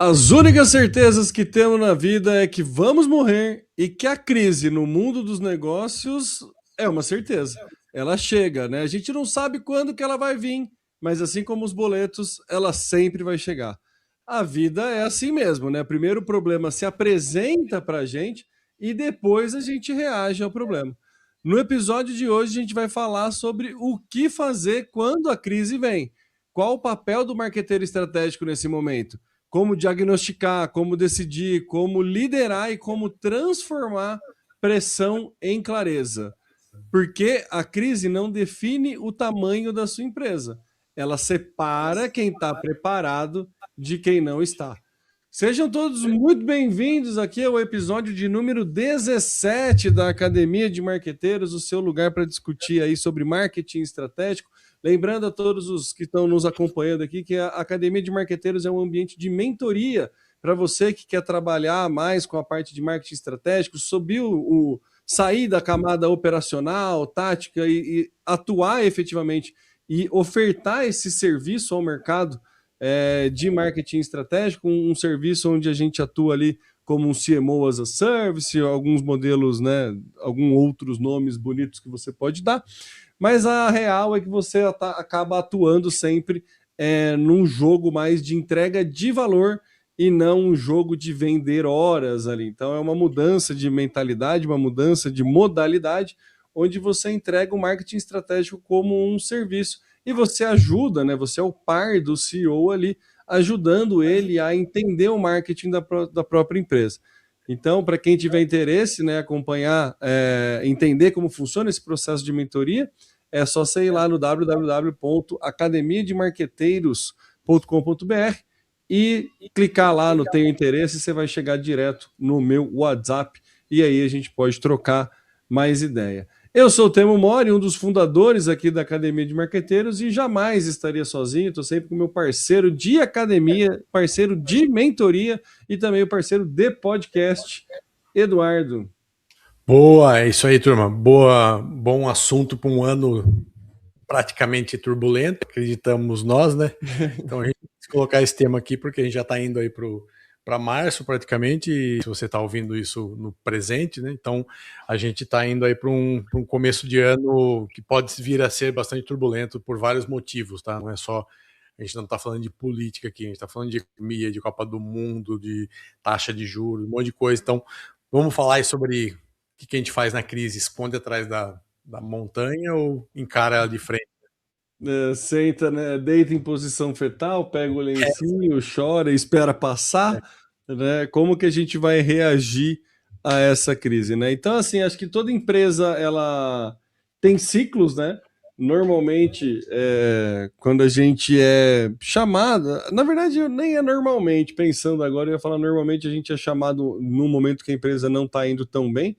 As únicas certezas que temos na vida é que vamos morrer e que a crise no mundo dos negócios é uma certeza. Ela chega, né? A gente não sabe quando que ela vai vir, mas assim como os boletos, ela sempre vai chegar. A vida é assim mesmo, né? Primeiro o problema se apresenta para a gente e depois a gente reage ao problema. No episódio de hoje, a gente vai falar sobre o que fazer quando a crise vem. Qual o papel do marqueteiro estratégico nesse momento? Como diagnosticar, como decidir, como liderar e como transformar pressão em clareza. Porque a crise não define o tamanho da sua empresa. Ela separa quem está preparado de quem não está. Sejam todos muito bem-vindos aqui ao episódio de número 17 da Academia de Marqueteiros, o seu lugar para discutir aí sobre marketing estratégico. Lembrando a todos os que estão nos acompanhando aqui que a Academia de Marqueteiros é um ambiente de mentoria para você que quer trabalhar mais com a parte de marketing estratégico, sair da camada operacional, tática e atuar efetivamente e ofertar esse serviço ao mercado de marketing estratégico, um serviço onde a gente atua ali como um CMO as a Service, alguns modelos, né, alguns outros nomes bonitos que você pode dar, mas a real é que você acaba atuando sempre num jogo mais de entrega de valor e não um jogo de vender horas ali. Então é uma mudança de mentalidade, uma mudança de modalidade, onde você entrega o marketing estratégico como um serviço e você ajuda, né? Você é o par do CEO ali, ajudando ele a entender o marketing da própria empresa. Então, para quem tiver interesse, né, acompanhar, entender como funciona esse processo de mentoria, é só você ir lá no www.academiademarqueteiros.com.br e clicar lá no Tenho Interesse, você vai chegar direto no meu WhatsApp e aí a gente pode trocar mais ideia. Eu sou o Temo Mori, um dos fundadores aqui da Academia de Marqueteiros e jamais estaria sozinho, estou sempre com o meu parceiro de academia, parceiro de mentoria e também o parceiro de podcast, Eduardo. Boa, é isso aí, turma. Bom assunto para um ano praticamente turbulento, acreditamos nós, né? Então a gente tem que colocar esse tema aqui porque a gente já está indo aí para março praticamente, e se você está ouvindo isso no presente, né? Então a gente está indo aí para um começo de ano que pode vir a ser bastante turbulento por vários motivos, tá? Não é só, a gente não está falando de política aqui, a gente está falando de economia, de Copa do Mundo, de taxa de juros, um monte de coisa. Então vamos falar aí sobre o que a gente faz na crise, esconde atrás da montanha ou encara ela de frente? Senta, né, deita em posição fetal, pega o lencinho, chora, espera passar, né? Como que a gente vai reagir a essa crise, né? Então, assim, acho que toda empresa ela tem ciclos, né? Normalmente, quando a gente é chamada, na verdade, nem é normalmente, pensando agora, eu ia falar normalmente a gente é chamado num momento que a empresa não está indo tão bem,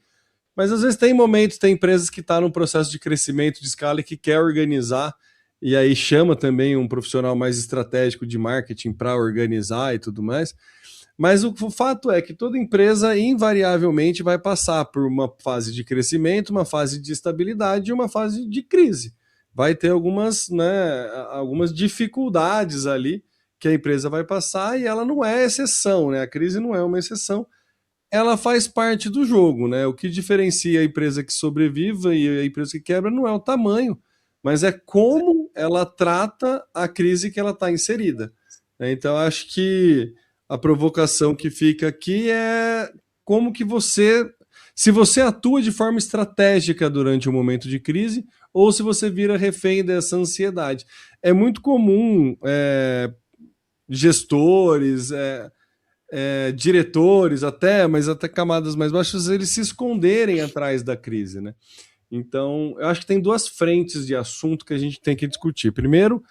mas às vezes tem momentos, tem empresas que estão num processo de crescimento de escala e que quer organizar, e aí chama também um profissional mais estratégico de marketing para organizar e tudo mais. Mas o fato é que toda empresa invariavelmente vai passar por uma fase de crescimento, uma fase de estabilidade e uma fase de crise. Vai ter algumas, né, algumas dificuldades ali que a empresa vai passar e ela não é exceção, né? A crise não é uma exceção, ela faz parte do jogo, né? O que diferencia a empresa que sobrevive e a empresa que quebra não é o tamanho, mas é como ela trata a crise que ela está inserida. Então, acho que a provocação que fica aqui é como que se você atua de forma estratégica durante um momento de crise ou se você vira refém dessa ansiedade. É muito comum gestores, diretores até, mas até camadas mais baixas, eles se esconderem atrás da crise, né? Então, eu acho que tem duas frentes de assunto que a gente tem que discutir. Primeiro,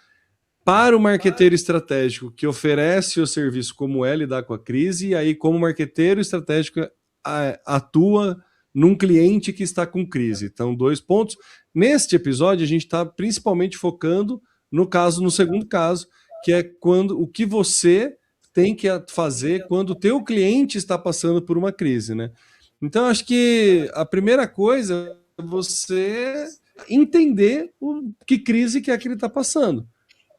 para o marqueteiro estratégico que oferece o serviço, como é lidar com a crise, e aí como marqueteiro estratégico atua num cliente que está com crise. Então, 2 pontos. Neste episódio, a gente está principalmente focando no segundo caso, que é quando o que você tem que fazer quando o teu cliente está passando por uma crise, né? Então, acho que a primeira coisa é você entender que crise que é que ele está passando,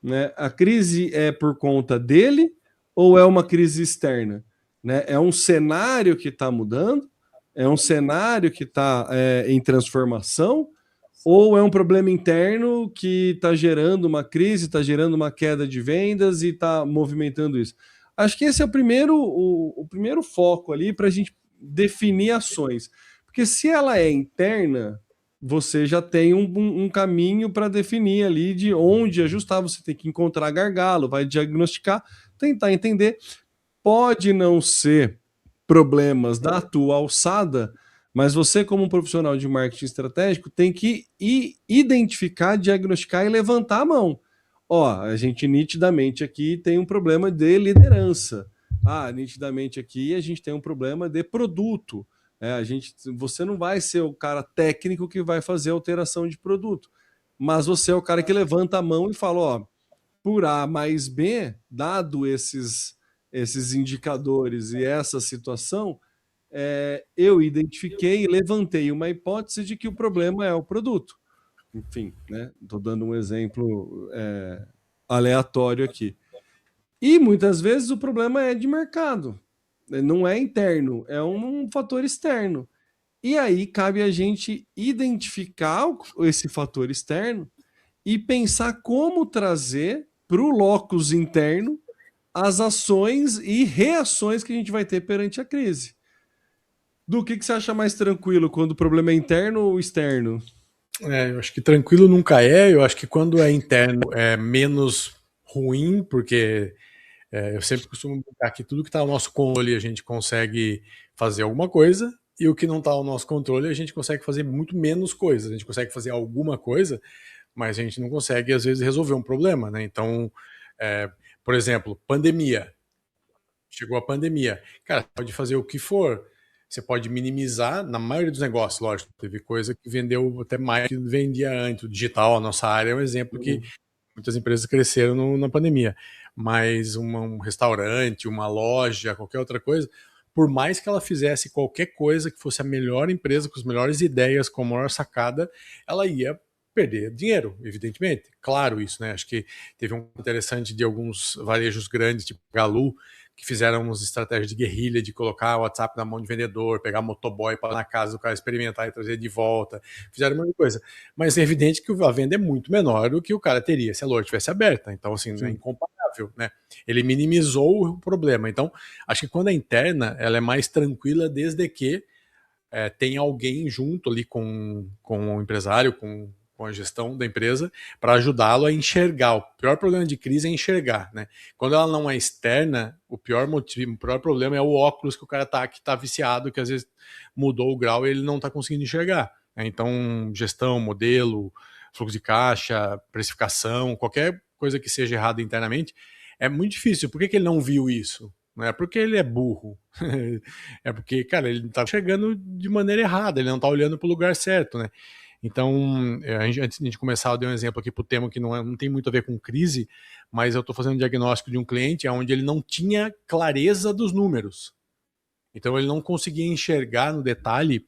né? A crise é por conta dele ou é uma crise externa? Né? É um cenário que está mudando? É um cenário que está em transformação? Ou é um problema interno que está gerando uma crise, está gerando uma queda de vendas e está movimentando isso? Acho que esse é o primeiro foco ali para a gente definir ações. Porque se ela é interna, você já tem um caminho para definir ali de onde ajustar, você tem que encontrar gargalo, vai diagnosticar, tentar entender. Pode não ser problemas da tua alçada, mas você, como um profissional de marketing estratégico, tem que identificar, diagnosticar e levantar a mão. Ó, a gente nitidamente aqui tem um problema de liderança. Ah, nitidamente aqui a gente tem um problema de produto. Você não vai ser o cara técnico que vai fazer alteração de produto, mas você é o cara que levanta a mão e fala, ó, por A mais B, dado esses indicadores e essa situação, eu identifiquei e levantei uma hipótese de que o problema é o produto. Enfim, né? Estou dando um exemplo aleatório aqui. E muitas vezes o problema é de mercado, não é interno, é um fator externo. E aí cabe a gente identificar esse fator externo e pensar como trazer para o locus interno as ações e reações que a gente vai ter perante a crise. Do que você acha mais tranquilo, quando o problema é interno ou externo? Eu acho que tranquilo nunca é, eu acho que quando é interno é menos ruim, porque eu sempre costumo brincar que tudo que está ao nosso controle a gente consegue fazer alguma coisa, e o que não está ao nosso controle a gente consegue fazer muito menos coisas. A gente consegue fazer alguma coisa, mas a gente não consegue, às vezes, resolver um problema, né? Então, por exemplo, pandemia. Chegou a pandemia. Cara, pode fazer o que for. Você pode minimizar, na maioria dos negócios, lógico. Teve coisa que vendeu até mais que vendia antes. O digital, a nossa área, é um exemplo que muitas empresas cresceram na pandemia. Mas um restaurante, uma loja, qualquer outra coisa, por mais que ela fizesse qualquer coisa que fosse a melhor empresa, com as melhores ideias, com a maior sacada, ela ia perder dinheiro, evidentemente. Claro isso, né? Acho que teve um interessante de alguns varejos grandes, tipo Galu, que fizeram umas estratégias de guerrilha, de colocar o WhatsApp na mão de vendedor, pegar motoboy para na casa do cara experimentar e trazer de volta. Fizeram uma coisa. Mas é evidente que a venda é muito menor do que o cara teria se a loja tivesse aberta. Então, assim, não é incomparável, né? Ele minimizou o problema. Então, acho que quando é interna, ela é mais tranquila desde que tem alguém junto ali com o empresário, com a gestão da empresa, para ajudá-lo a enxergar. O pior problema de crise é enxergar, né? Quando ela não é externa, o pior problema é o óculos que o cara que tá viciado, que às vezes mudou o grau e ele não está conseguindo enxergar, né? Então, gestão, modelo, fluxo de caixa, precificação, qualquer coisa que seja errada internamente, é muito difícil. Por que ele não viu isso? Não é porque ele é burro. É porque, cara, ele tá chegando de maneira errada, ele não tá olhando para o lugar certo, né? Então, antes de a gente começar, eu dei um exemplo aqui para o tema que não tem muito a ver com crise, mas eu estou fazendo um diagnóstico de um cliente onde ele não tinha clareza dos números. Então, ele não conseguia enxergar no detalhe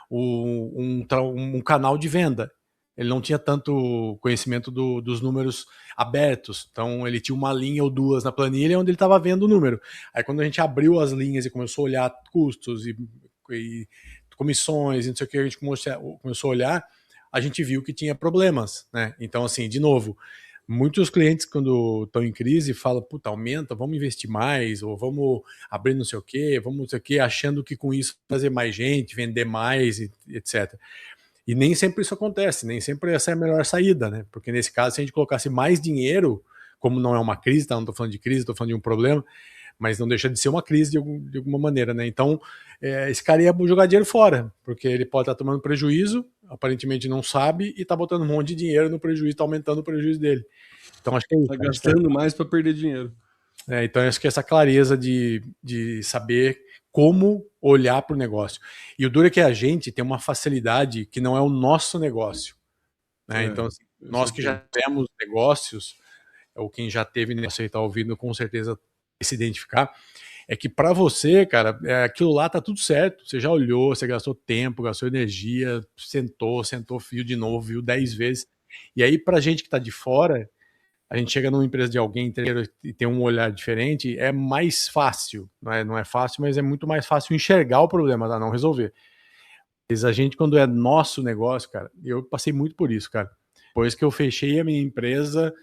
um canal de venda. Ele não tinha tanto conhecimento dos números abertos. Então, ele tinha uma linha ou duas na planilha onde ele estava vendo o número. Aí, quando a gente abriu as linhas e começou a olhar custos e comissões, e não sei o que, a gente começou a olhar, a gente viu que tinha problemas, né? Então, assim, de novo, muitos clientes, quando estão em crise, falam, puta, aumenta, vamos investir mais, ou vamos abrir não sei o quê, vamos não sei o quê, achando que com isso fazer mais gente, vender mais, etc. E nem sempre isso acontece, nem sempre essa é a melhor saída, né? Porque nesse caso, se a gente colocasse mais dinheiro, como não é uma crise, tá? Não estou falando de crise, estou falando de um problema, mas não deixa de ser uma crise de alguma maneira, né? Então, esse cara ia jogar dinheiro fora, porque ele pode estar tomando prejuízo, aparentemente não sabe, e está botando um monte de dinheiro no prejuízo, está aumentando o prejuízo dele. Então, acho que é isso. Está gastando mais para perder dinheiro. Então, acho que essa clareza de saber como olhar para o negócio. E o duro é que a gente tem uma facilidade que não é o nosso negócio, né? Então, assim, nós que já temos negócios, ou quem já teve negócio e está ouvindo, com certeza se identificar, é que para você, cara, aquilo lá tá tudo certo. Você já olhou, você gastou tempo, gastou energia, sentou, viu de novo, viu 10 vezes. E aí, pra gente que tá de fora, a gente chega numa empresa de alguém inteiro e tem um olhar diferente, é mais fácil. Não é fácil, mas é muito mais fácil enxergar o problema, tá? Não resolver. Mas a gente, quando é nosso negócio, cara, eu passei muito por isso, cara. Depois que eu fechei a minha empresa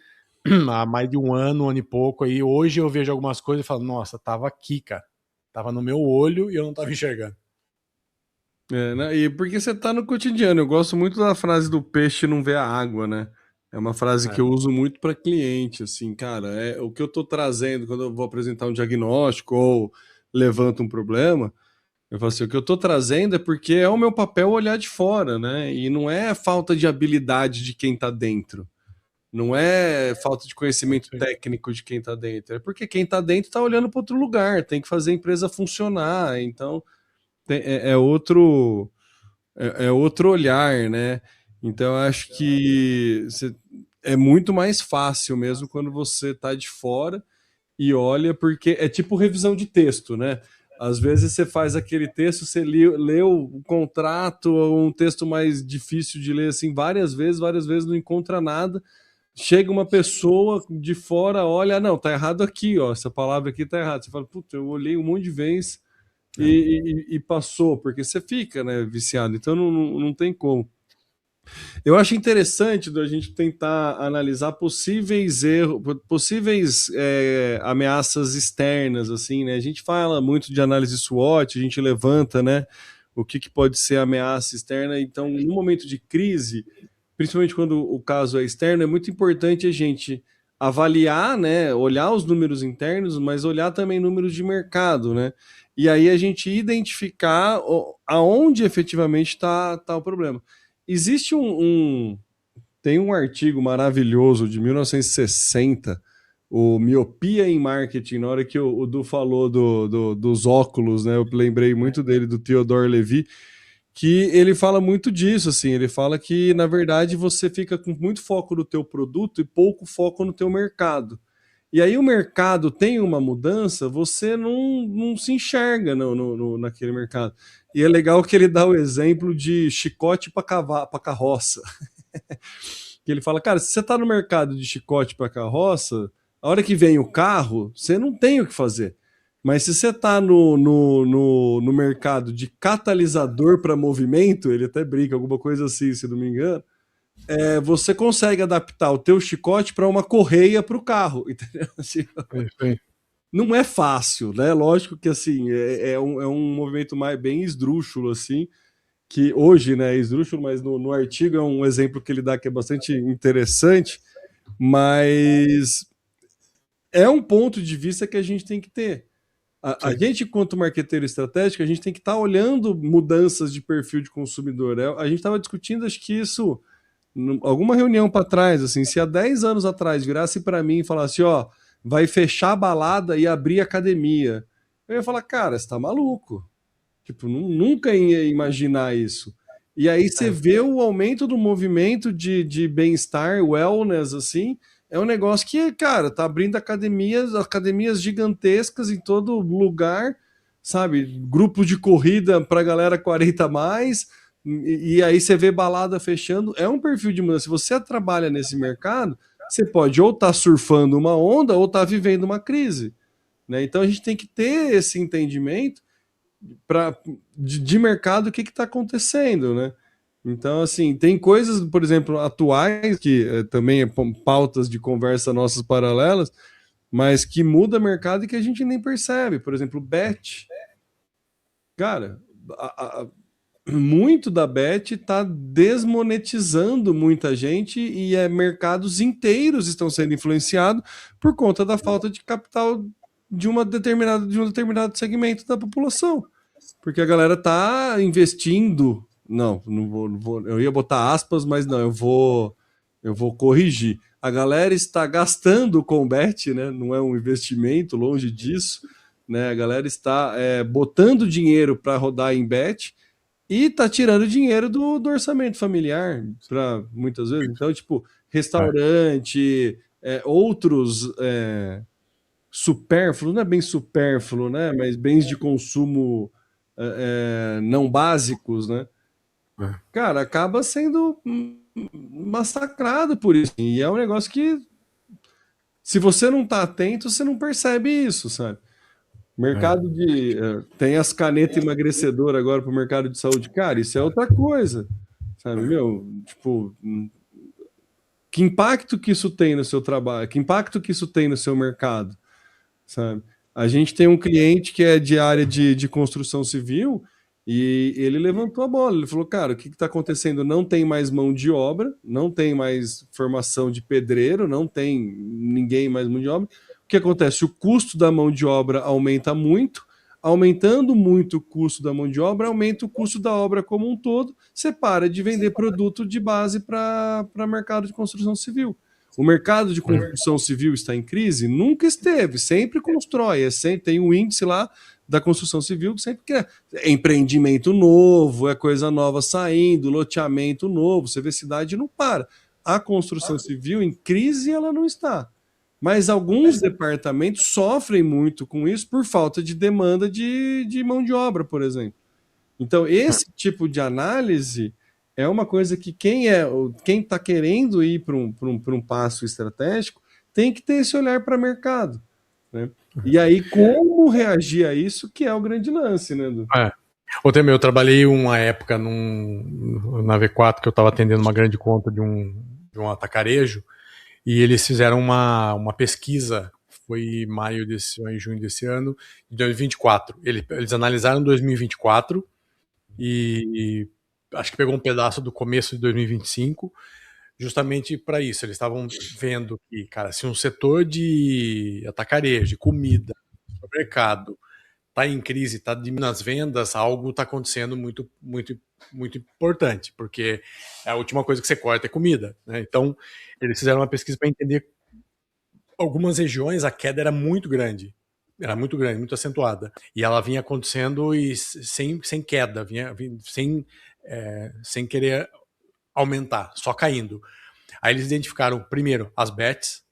há mais de um ano e pouco aí, hoje eu vejo algumas coisas e falo, nossa, tava aqui, cara. Tava no meu olho e eu não tava enxergando. Né? E porque você tá no cotidiano. Eu gosto muito da frase do peixe não vê a água, né? É uma frase que eu uso muito para cliente, assim, cara, é o que eu tô trazendo quando eu vou apresentar um diagnóstico ou levanto um problema. Eu falo assim, o que eu tô trazendo é porque é o meu papel olhar de fora, né? E não é falta de habilidade de quem tá dentro. Não é falta de conhecimento técnico de quem tá dentro. É porque quem tá dentro tá olhando para outro lugar, tem que fazer a empresa funcionar. Então, é outro outro olhar, né? Então, eu acho que é muito mais fácil mesmo quando você tá de fora e olha, porque é tipo revisão de texto, né? Às vezes você faz aquele texto, você leu o contrato, ou um texto mais difícil de ler assim várias vezes, não encontra nada. Chega uma pessoa de fora, olha, não, tá errado aqui, ó, essa palavra aqui tá errada. Você fala, puta, eu olhei um monte de vezes e passou, porque você fica, né, viciado. Então não tem como. Eu acho interessante a gente tentar analisar possíveis erros, possíveis ameaças externas, assim, né? A gente fala muito de análise SWOT, a gente levanta, né? O que pode ser ameaça externa. Então, no momento de crise, principalmente quando o caso é externo, é muito importante a gente avaliar, né? Olhar os números internos, mas olhar também números de mercado, né? E aí a gente identificar aonde efetivamente está o problema. Existe tem um artigo maravilhoso de 1960, o Miopia em Marketing, na hora que o Du falou dos óculos, né? Eu lembrei muito dele, do Theodore Levy, que ele fala muito disso, assim, ele fala que, na verdade, você fica com muito foco no teu produto e pouco foco no teu mercado. E aí o mercado tem uma mudança, você não se enxerga naquele mercado. E é legal que ele dá o exemplo de chicote para carroça. Que ele fala, cara, se você está no mercado de chicote para carroça, a hora que vem o carro, você não tem o que fazer. Mas se você está no mercado de catalisador para movimento, ele até brinca, alguma coisa assim, se não me engano, você consegue adaptar o teu chicote para uma correia para o carro, entendeu? Assim, não é fácil, né? Lógico que assim é um movimento bem esdrúxulo, assim, que hoje, né, é esdrúxulo, mas no artigo é um exemplo que ele dá que é bastante interessante, mas é um ponto de vista que a gente tem que ter. A gente, quanto marqueteiro estratégico, a gente tem que estar olhando mudanças de perfil de consumidor. A gente estava discutindo, acho que isso, alguma reunião para trás, assim, se há 10 anos atrás virasse para mim e falasse, ó, vai fechar a balada e abrir academia, eu ia falar, cara, você tá maluco. Tipo, nunca ia imaginar isso. E aí você vê o aumento do movimento de bem-estar, wellness, assim, é um negócio que, cara, tá abrindo academias gigantescas em todo lugar, sabe? Grupo de corrida pra galera 40 a mais, e aí você vê balada fechando. É um perfil de mudança. Se você trabalha nesse mercado, você pode ou estar surfando uma onda ou estar vivendo uma crise, né? Então a gente tem que ter esse entendimento de mercado, o que está acontecendo, né? Então, assim, tem coisas, por exemplo, atuais, que também pautas de conversa nossas paralelas, mas que muda mercado e que a gente nem percebe. Por exemplo, bet. Cara, muito da bet está desmonetizando muita gente e mercados inteiros estão sendo influenciados por conta da falta de capital de um determinado segmento da população. Porque a galera tá investindo. Não vou. Eu ia botar aspas, mas não, eu vou corrigir. A galera está gastando com bet, né? Não é um investimento, longe disso. Né? A galera está botando dinheiro para rodar em bet e tá tirando dinheiro do orçamento familiar, para muitas vezes. Então, tipo, restaurante, outros supérfluos, não é bem supérfluo, né? Mas bens de consumo não básicos, né? Cara, acaba sendo massacrado por isso. E é um negócio que Se você não tá atento, você não percebe isso, sabe? Mercado de... tem as canetas emagrecedoras agora pro mercado de saúde. Cara, isso é outra coisa, sabe? Meu, tipo... Que impacto que isso tem no seu trabalho? Que impacto que isso tem no seu mercado? Sabe? A gente tem um cliente que é de área de construção civil e ele levantou a bola. Ele falou, cara, o que está acontecendo? Não tem mais mão de obra, não tem mais formação de pedreiro, não tem ninguém mais mão de obra. O que acontece? O custo da mão de obra aumenta muito. Aumentando muito o custo da mão de obra, aumenta o custo da obra como um todo. Você para de vender produto de base para mercado de construção civil. O mercado de construção civil está em crise? Nunca esteve, sempre constrói, sempre tem um índice lá da construção civil que sempre quer. É empreendimento novo, é coisa nova saindo, loteamento novo, você vê cidade não para. A construção civil em crise ela não está. Mas alguns departamentos sofrem muito com isso por falta de demanda de mão de obra, por exemplo. Então, esse tipo de análise é uma coisa que quem está querendo ir para um passo estratégico tem que ter esse olhar para o mercado. Né? E aí, como reagir a isso, que é o grande lance, né, Edu? Eu trabalhei uma época na V4 que eu estava atendendo uma grande conta de um atacarejo, e eles fizeram uma pesquisa, foi em junho desse ano, de 2024. Eles analisaram 2024 e acho que pegou um pedaço do começo de 2025, justamente para isso. Eles estavam vendo que, cara, se um setor de atacarejo, de comida, supermercado, está em crise, está diminuindo as vendas, algo está acontecendo muito, muito, muito importante, porque a última coisa que você corta é comida, né? Então, eles fizeram uma pesquisa para entender algumas regiões a queda era muito grande, muito acentuada, e ela vinha acontecendo e sem queda, vinha sem querer aumentar, só caindo. Aí eles identificaram, primeiro, as bets.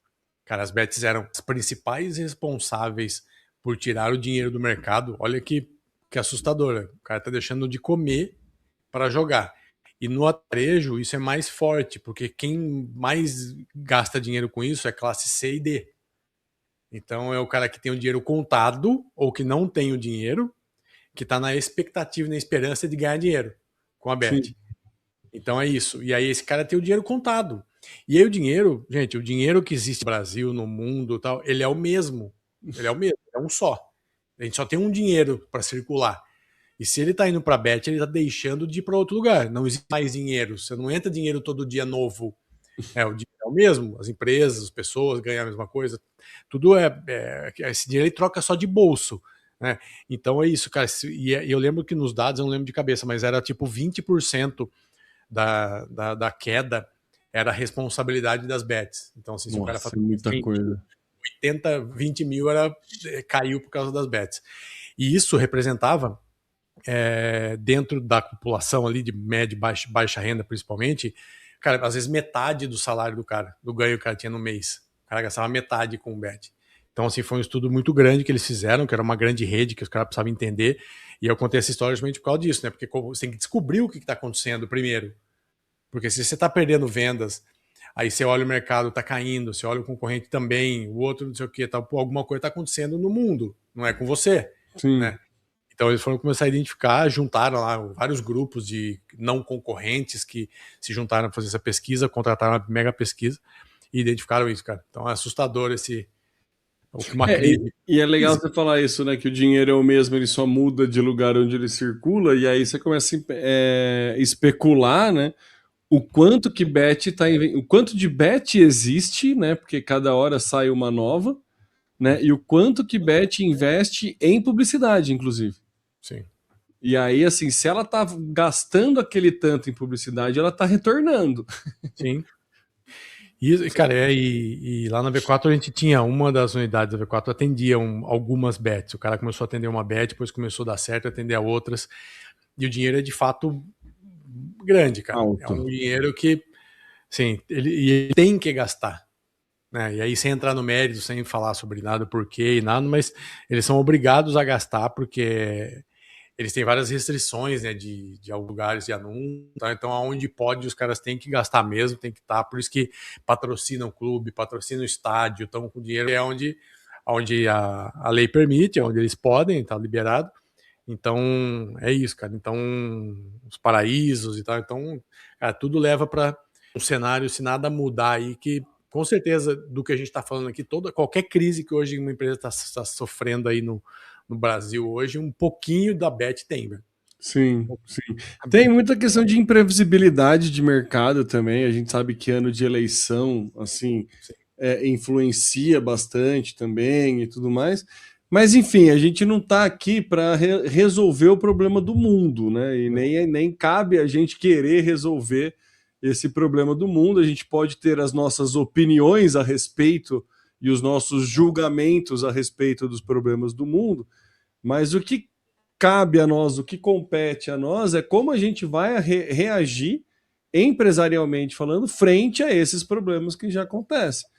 Cara, as bets eram as principais responsáveis por tirar o dinheiro do mercado. Olha que assustadora. O cara tá deixando de comer para jogar. E no atarejo isso é mais forte, porque quem mais gasta dinheiro com isso é classe C e D. Então é o cara que tem o dinheiro contado ou que não tem o dinheiro, que está na expectativa, na esperança de ganhar dinheiro com a bet. Sim. Então é isso. E aí esse cara tem o dinheiro contado. E aí o dinheiro, gente, o dinheiro que existe no Brasil, no mundo, tal, ele é o mesmo. Ele é o mesmo, é um só. A gente só tem um dinheiro para circular. E se ele está indo para a bet, ele está deixando de ir para outro lugar. Não existe mais dinheiro. Você não entra dinheiro todo dia novo. O dinheiro é o mesmo. As empresas, as pessoas ganham a mesma coisa. Tudo esse dinheiro ele troca só de bolso. Né? Então é isso, cara. E eu lembro que nos dados, eu não lembro de cabeça, mas era tipo 20% da queda era a responsabilidade das bets. Então, assim, se o cara faz muita coisa. 20 mil caiu por causa das bets. E isso representava, dentro da população ali de média e baixa renda, principalmente, cara, às vezes metade do salário do cara, do ganho que o cara tinha no mês. O cara gastava metade com o bet. Então, assim, foi um estudo muito grande que eles fizeram, que era uma grande rede que os caras precisavam entender. E eu contei essa história justamente por causa disso, né? Porque você tem que descobrir o que está acontecendo primeiro. Porque se você está perdendo vendas, aí você olha o mercado, está caindo, você olha o concorrente também, o outro não sei o que, tá, alguma coisa está acontecendo no mundo, não é com você. Sim. Né? Então eles foram começar a identificar, juntaram lá vários grupos de não concorrentes que se juntaram para fazer essa pesquisa, contrataram uma mega pesquisa e identificaram isso, cara. Então é assustador uma crise. E é legal você falar isso, né? Que o dinheiro é o mesmo, ele só muda de lugar onde ele circula, e aí você começa a especular, né? O quanto que o quanto de bet existe, né? Porque cada hora sai uma nova, né? E o quanto que bet investe em publicidade, inclusive. Sim. E aí, assim, se ela tá gastando aquele tanto em publicidade, ela tá retornando. Sim. E, cara, e lá na V4 a gente tinha uma das unidades da V4 atendia algumas bets. O cara começou a atender uma bet, depois começou a dar certo, atender a outras. E o dinheiro é de fato grande, cara. Alto. É um dinheiro que, sim, ele tem que gastar. Né? E aí, sem entrar no mérito, sem falar sobre nada, porquê e nada, mas eles são obrigados a gastar porque eles têm várias restrições, né, de lugares de anúncio, tá? Então aonde pode os caras têm que gastar mesmo, tem que estar, por isso que patrocinam o clube, patrocinam o estádio, estão com dinheiro, é onde a lei permite, é onde eles podem, tá liberado. Então é isso, cara. Então os paraísos e tal, então, cara, tudo leva para um cenário, se nada mudar aí, que com certeza do que a gente está falando aqui, qualquer crise que hoje uma empresa está sofrendo aí no Brasil hoje, um pouquinho da Bet tem, velho. Sim, sim. Tem muita questão de imprevisibilidade de mercado também. A gente sabe que ano de eleição, assim, influencia bastante também e tudo mais. Mas, enfim, a gente não está aqui para resolver o problema do mundo, né? E nem cabe a gente querer resolver esse problema do mundo. A gente pode ter as nossas opiniões a respeito e os nossos julgamentos a respeito dos problemas do mundo, mas o que cabe a nós, o que compete a nós é como a gente vai reagir empresarialmente falando frente a esses problemas que já acontecem.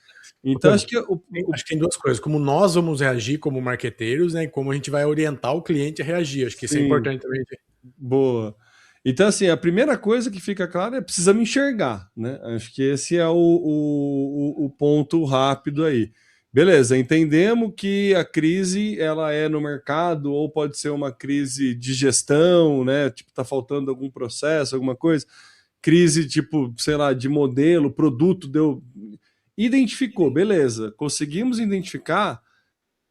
Então, acho que acho que tem duas coisas, como nós vamos reagir como marqueteiros, né, e como a gente vai orientar o cliente a reagir. Acho que isso é importante também. Boa. Então, assim, a primeira coisa que fica clara é precisa me enxergar, né? Acho que esse é o ponto rápido aí. Beleza, entendemos que a crise ela é no mercado ou pode ser uma crise de gestão, né? Tipo, tá faltando algum processo, alguma coisa. Crise, tipo, sei lá, de modelo, produto deu. Identificou, beleza. Conseguimos identificar,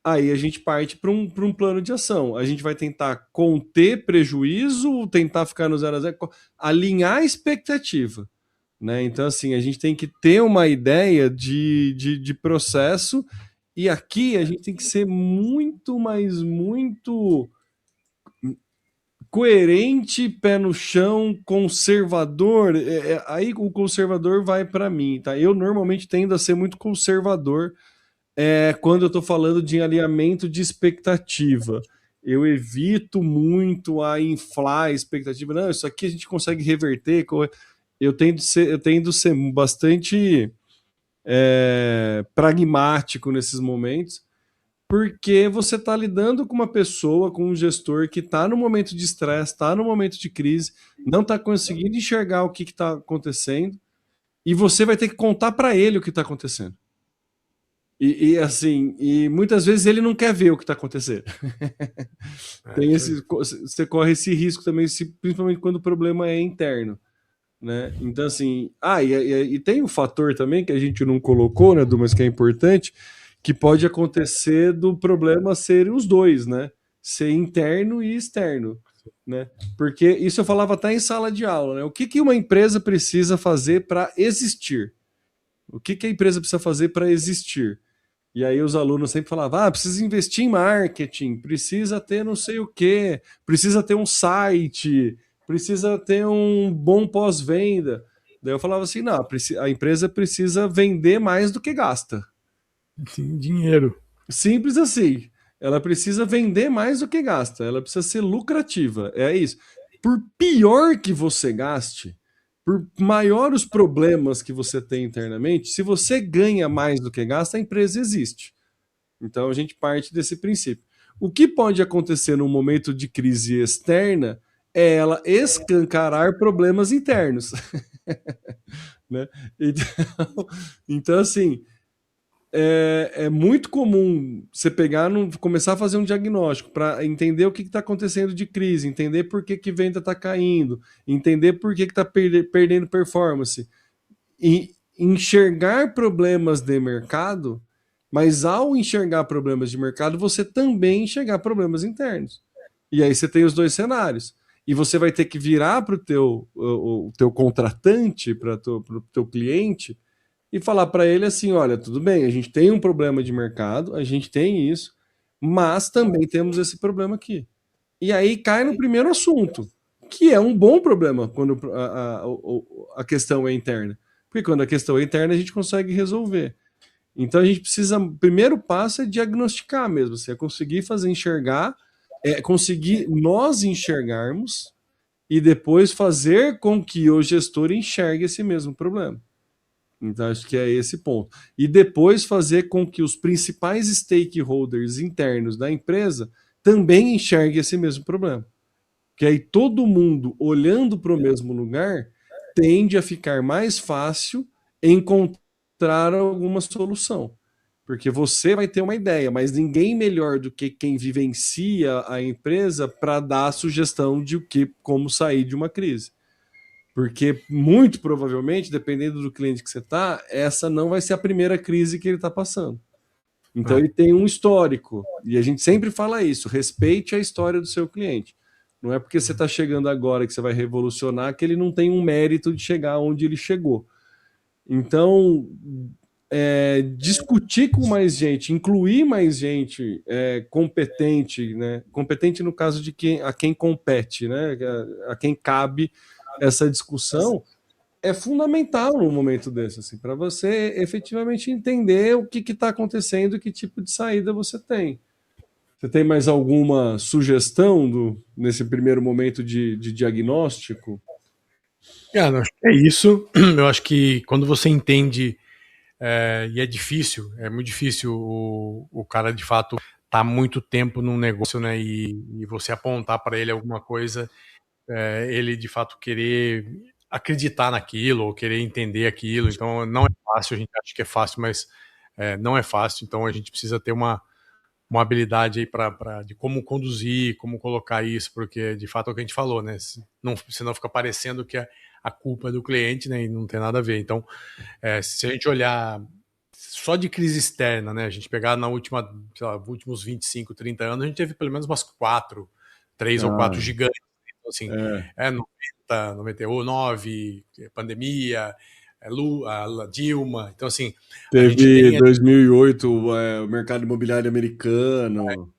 aí a gente parte para um plano de ação. A gente vai tentar conter prejuízo, tentar ficar no 0 a 0, alinhar a expectativa. Né? Então, assim, a gente tem que ter uma ideia de processo, e aqui a gente tem que ser muito, mas muito coerente, pé no chão, conservador. Aí o conservador vai para mim, tá? Eu normalmente tendo a ser muito conservador quando eu estou falando de alinhamento de expectativa. Eu evito muito a inflar a expectativa. Não, isso aqui a gente consegue reverter. Eu tendo a ser bastante pragmático nesses momentos, porque você está lidando com uma pessoa, com um gestor que está no momento de estresse, está no momento de crise, não está conseguindo enxergar o que está acontecendo, e você vai ter que contar para ele o que está acontecendo. Assim, e muitas vezes ele não quer ver o que está acontecendo. Você corre esse risco também, principalmente quando o problema é interno. Né? Então, assim, e tem um fator também que a gente não colocou, né, mas que é importante, que pode acontecer do problema serem os dois, né? Ser interno e externo. Né? Porque isso eu falava até em sala de aula, né? O que uma empresa precisa fazer para existir? O que a empresa precisa fazer para existir? E aí os alunos sempre falavam, precisa investir em marketing, precisa ter não sei o quê, precisa ter um site, precisa ter um bom pós-venda. Daí eu falava assim, não, a empresa precisa vender mais do que gasta. Sim, dinheiro. Simples assim. Ela precisa vender mais do que gasta. Ela precisa ser lucrativa. É isso. Por pior que você gaste, por maior os problemas que você tem internamente, se você ganha mais do que gasta, a empresa existe. Então a gente parte desse princípio. O que pode acontecer num momento de crise externa é ela escancarar problemas internos. Né? Então, assim, é muito comum você pegar, começar a fazer um diagnóstico para entender o que está acontecendo de crise, entender por que venda está caindo, entender por que está perdendo performance, e enxergar problemas de mercado, mas ao enxergar problemas de mercado, você também enxergar problemas internos. E aí você tem os dois cenários. E você vai ter que virar para o teu contratante, para o teu cliente, e falar para ele assim, olha, tudo bem, a gente tem um problema de mercado, a gente tem isso, mas também temos esse problema aqui. E aí cai no primeiro assunto, que é um bom problema quando a questão é interna. Porque quando a questão é interna, a gente consegue resolver. Então a gente precisa, o primeiro passo é diagnosticar mesmo, assim, é conseguir fazer enxergar, conseguir nós enxergarmos e depois fazer com que o gestor enxergue esse mesmo problema. Então, acho que é esse ponto. E depois fazer com que os principais stakeholders internos da empresa também enxerguem esse mesmo problema. Porque aí todo mundo olhando para o mesmo lugar tende a ficar mais fácil encontrar alguma solução. Porque você vai ter uma ideia, mas ninguém melhor do que quem vivencia a empresa para dar a sugestão de como sair de uma crise. Porque muito provavelmente, dependendo do cliente que você está, essa não vai ser a primeira crise que ele está passando. Então ele tem um histórico. E a gente sempre fala isso: respeite a história do seu cliente. Não é porque você está chegando agora que você vai revolucionar que ele não tem um mérito de chegar onde ele chegou. Então, discutir com mais gente, incluir mais gente competente, né? Competente no caso de a quem compete, né? A quem cabe essa discussão, é fundamental num momento desse, assim, para você efetivamente entender o que está acontecendo e que tipo de saída você tem. Você tem mais alguma sugestão nesse primeiro momento de diagnóstico? Cara, acho que é isso. Eu acho que quando você entende, e é difícil, é muito difícil o cara de fato tá muito tempo num negócio, né, e você apontar para ele alguma coisa, ele de fato querer acreditar naquilo ou querer entender aquilo. Então não é fácil, a gente acha que é fácil, mas não é fácil. Então a gente precisa ter uma habilidade aí de como conduzir, como colocar isso, porque de fato é o que a gente falou, né? Senão fica parecendo que a culpa é do cliente, né? E não tem nada a ver. Então, se a gente olhar só de crise externa, né? A gente pegar últimos 25, 30 anos, a gente teve pelo menos umas 3 ou 4 gigantes. Então, assim, 90, 91, 9, pandemia, a Dilma. Então, assim, teve 2008 o mercado imobiliário americano.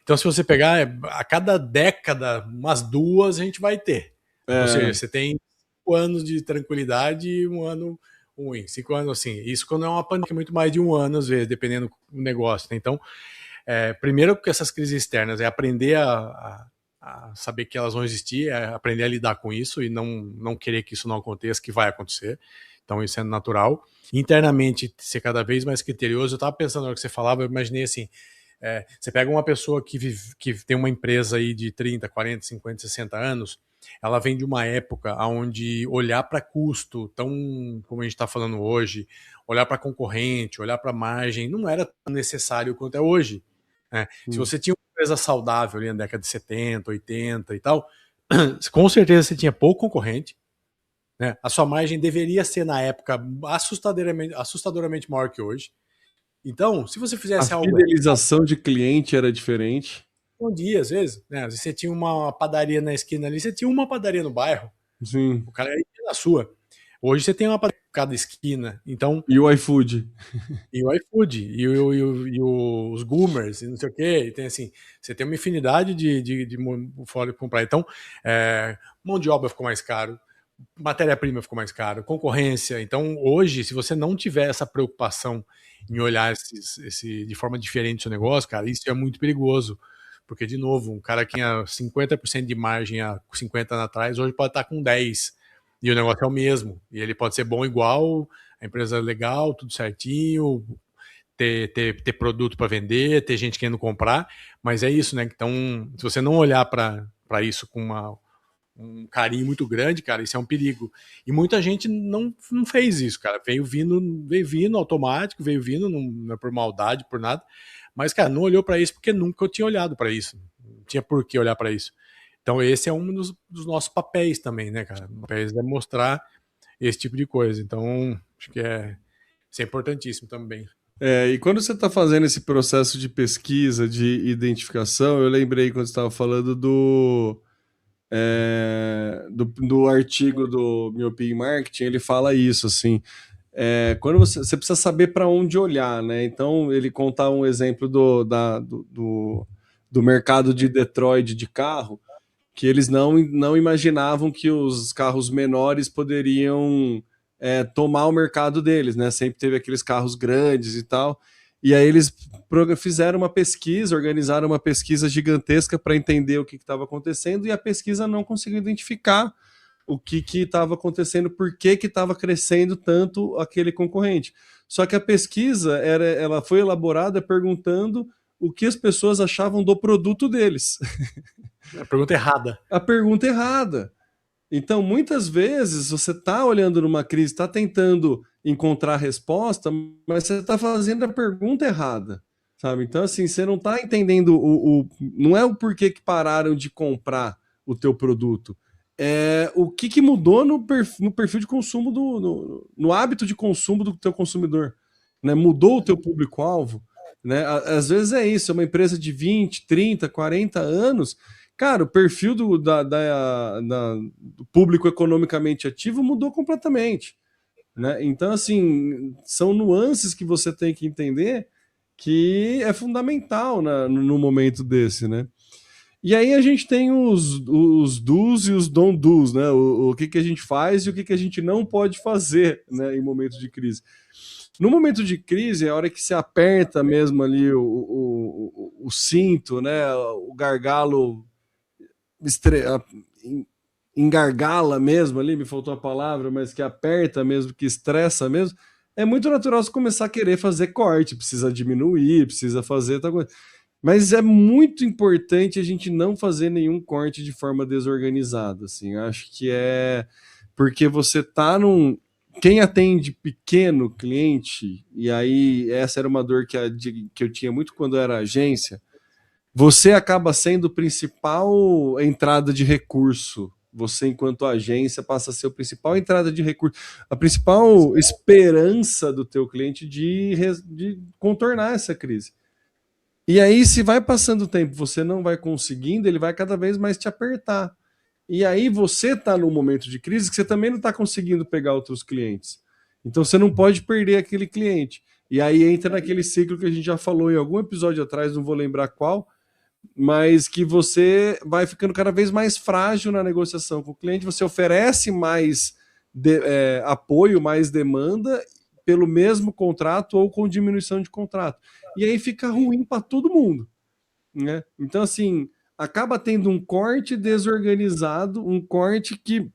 Então, se você pegar a cada década, umas 2 a gente vai ter. Ou seja, você tem 5 anos de tranquilidade e 1 ano ruim. 5 anos, assim. Isso quando é uma pandemia, muito mais de 1 ano, às vezes, dependendo do negócio. Né? Então, primeiro que essas crises externas é aprender a saber que elas vão existir, aprender a lidar com isso e não querer que isso não aconteça, que vai acontecer. Então, isso é natural. Internamente, ser cada vez mais criterioso. Eu estava pensando na hora que você falava, eu imaginei assim, você pega uma pessoa que tem uma empresa aí de 30, 40, 50, 60 anos, ela vem de uma época onde olhar para custo, tão como a gente está falando hoje, olhar para concorrente, olhar para margem, não era tão necessário quanto é hoje. Né? Se você tinha uma empresa saudável ali na década de 70, 80 e tal, com certeza você tinha pouco concorrente, né? A sua margem deveria ser, na época, assustadoramente maior que hoje. Então, se você fizesse algo... A fidelização de cliente era diferente. Um dia, às vezes, né? Às vezes você tinha uma padaria na esquina ali, você tinha uma padaria no bairro. Sim. O cara ia na sua. Hoje você tem uma padaria em cada esquina. Então, e o iFood. E o iFood, e os Goomers, e não sei o quê. E tem assim, você tem uma infinidade de fora de comprar. Então, mão de obra ficou mais caro, matéria-prima ficou mais caro, concorrência. Então, hoje, se você não tiver essa preocupação em olhar de forma diferente o seu negócio, cara, isso é muito perigoso. Porque, de novo, um cara que tinha 50% de margem há 50 anos atrás, hoje pode estar com 10%. E o negócio é o mesmo. E ele pode ser bom igual, a empresa é legal, tudo certinho, ter produto para vender, ter gente querendo comprar. Mas é isso, né? Então, se você não olhar para isso com um carinho muito grande, cara, isso é um perigo. E muita gente não fez isso, cara. Veio vindo automático, veio vindo, não é por maldade, por nada. Mas, cara, não olhou para isso porque nunca eu tinha olhado para isso. Não tinha por que olhar para isso. Então, esse é um dos nossos papéis também, né, cara? O papéis é mostrar esse tipo de coisa. Então, acho que isso é importantíssimo também. E quando você está fazendo esse processo de pesquisa, de identificação, eu lembrei quando você estava falando do artigo do Miopia em Marketing, ele fala isso, assim, quando você precisa saber para onde olhar, né? Então, ele conta um exemplo do mercado de Detroit de carro, que eles não imaginavam que os carros menores poderiam tomar o mercado deles, né? Sempre teve aqueles carros grandes e tal. E aí eles fizeram uma pesquisa, organizaram uma pesquisa gigantesca para entender o que estava acontecendo, e a pesquisa não conseguiu identificar o que estava acontecendo, por que estava crescendo tanto aquele concorrente. Só que a pesquisa ela foi elaborada perguntando o que as pessoas achavam do produto deles. A pergunta errada. A pergunta errada. Então, muitas vezes, você está olhando numa crise, está tentando encontrar a resposta, mas você está fazendo a pergunta errada, sabe? Então, assim, você não está entendendo não é o porquê que pararam de comprar o teu produto, é o que mudou no perfil de consumo, no hábito de consumo do teu consumidor, né? Mudou o teu público-alvo, né? Às vezes é isso, é uma empresa de 20, 30, 40 anos. Cara, o perfil do público economicamente ativo mudou completamente, né? Então, assim, são nuances que você tem que entender que é fundamental no momento desse, né? E aí a gente tem os do's e os don't do's, né? O que a gente faz e o que a gente não pode fazer, né, em momentos de crise. No momento de crise, é a hora que se aperta mesmo ali o cinto, né? O gargalo engargala mesmo ali, me faltou a palavra, mas que aperta mesmo, que estressa mesmo, é muito natural você começar a querer fazer corte, precisa diminuir, precisa fazer tal coisa. Mas é muito importante a gente não fazer nenhum corte de forma desorganizada, assim. Acho que é porque você tá num... Quem atende pequeno cliente, e aí essa era uma dor que eu tinha muito quando eu era agência, você acaba sendo a principal entrada de recurso. Você, enquanto agência, passa a ser a principal entrada de recurso, a principal esperança do teu cliente de contornar essa crise. E aí, se vai passando o tempo, você não vai conseguindo, ele vai cada vez mais te apertar. E aí você está num momento de crise que você também não está conseguindo pegar outros clientes. Então você não pode perder aquele cliente. E aí entra naquele ciclo que a gente já falou em algum episódio atrás, não vou lembrar qual, mas que você vai ficando cada vez mais frágil na negociação com o cliente, você oferece mais apoio, mais demanda pelo mesmo contrato ou com diminuição de contrato. E aí fica ruim para todo mundo, né? Então, assim, acaba tendo um corte desorganizado, um corte que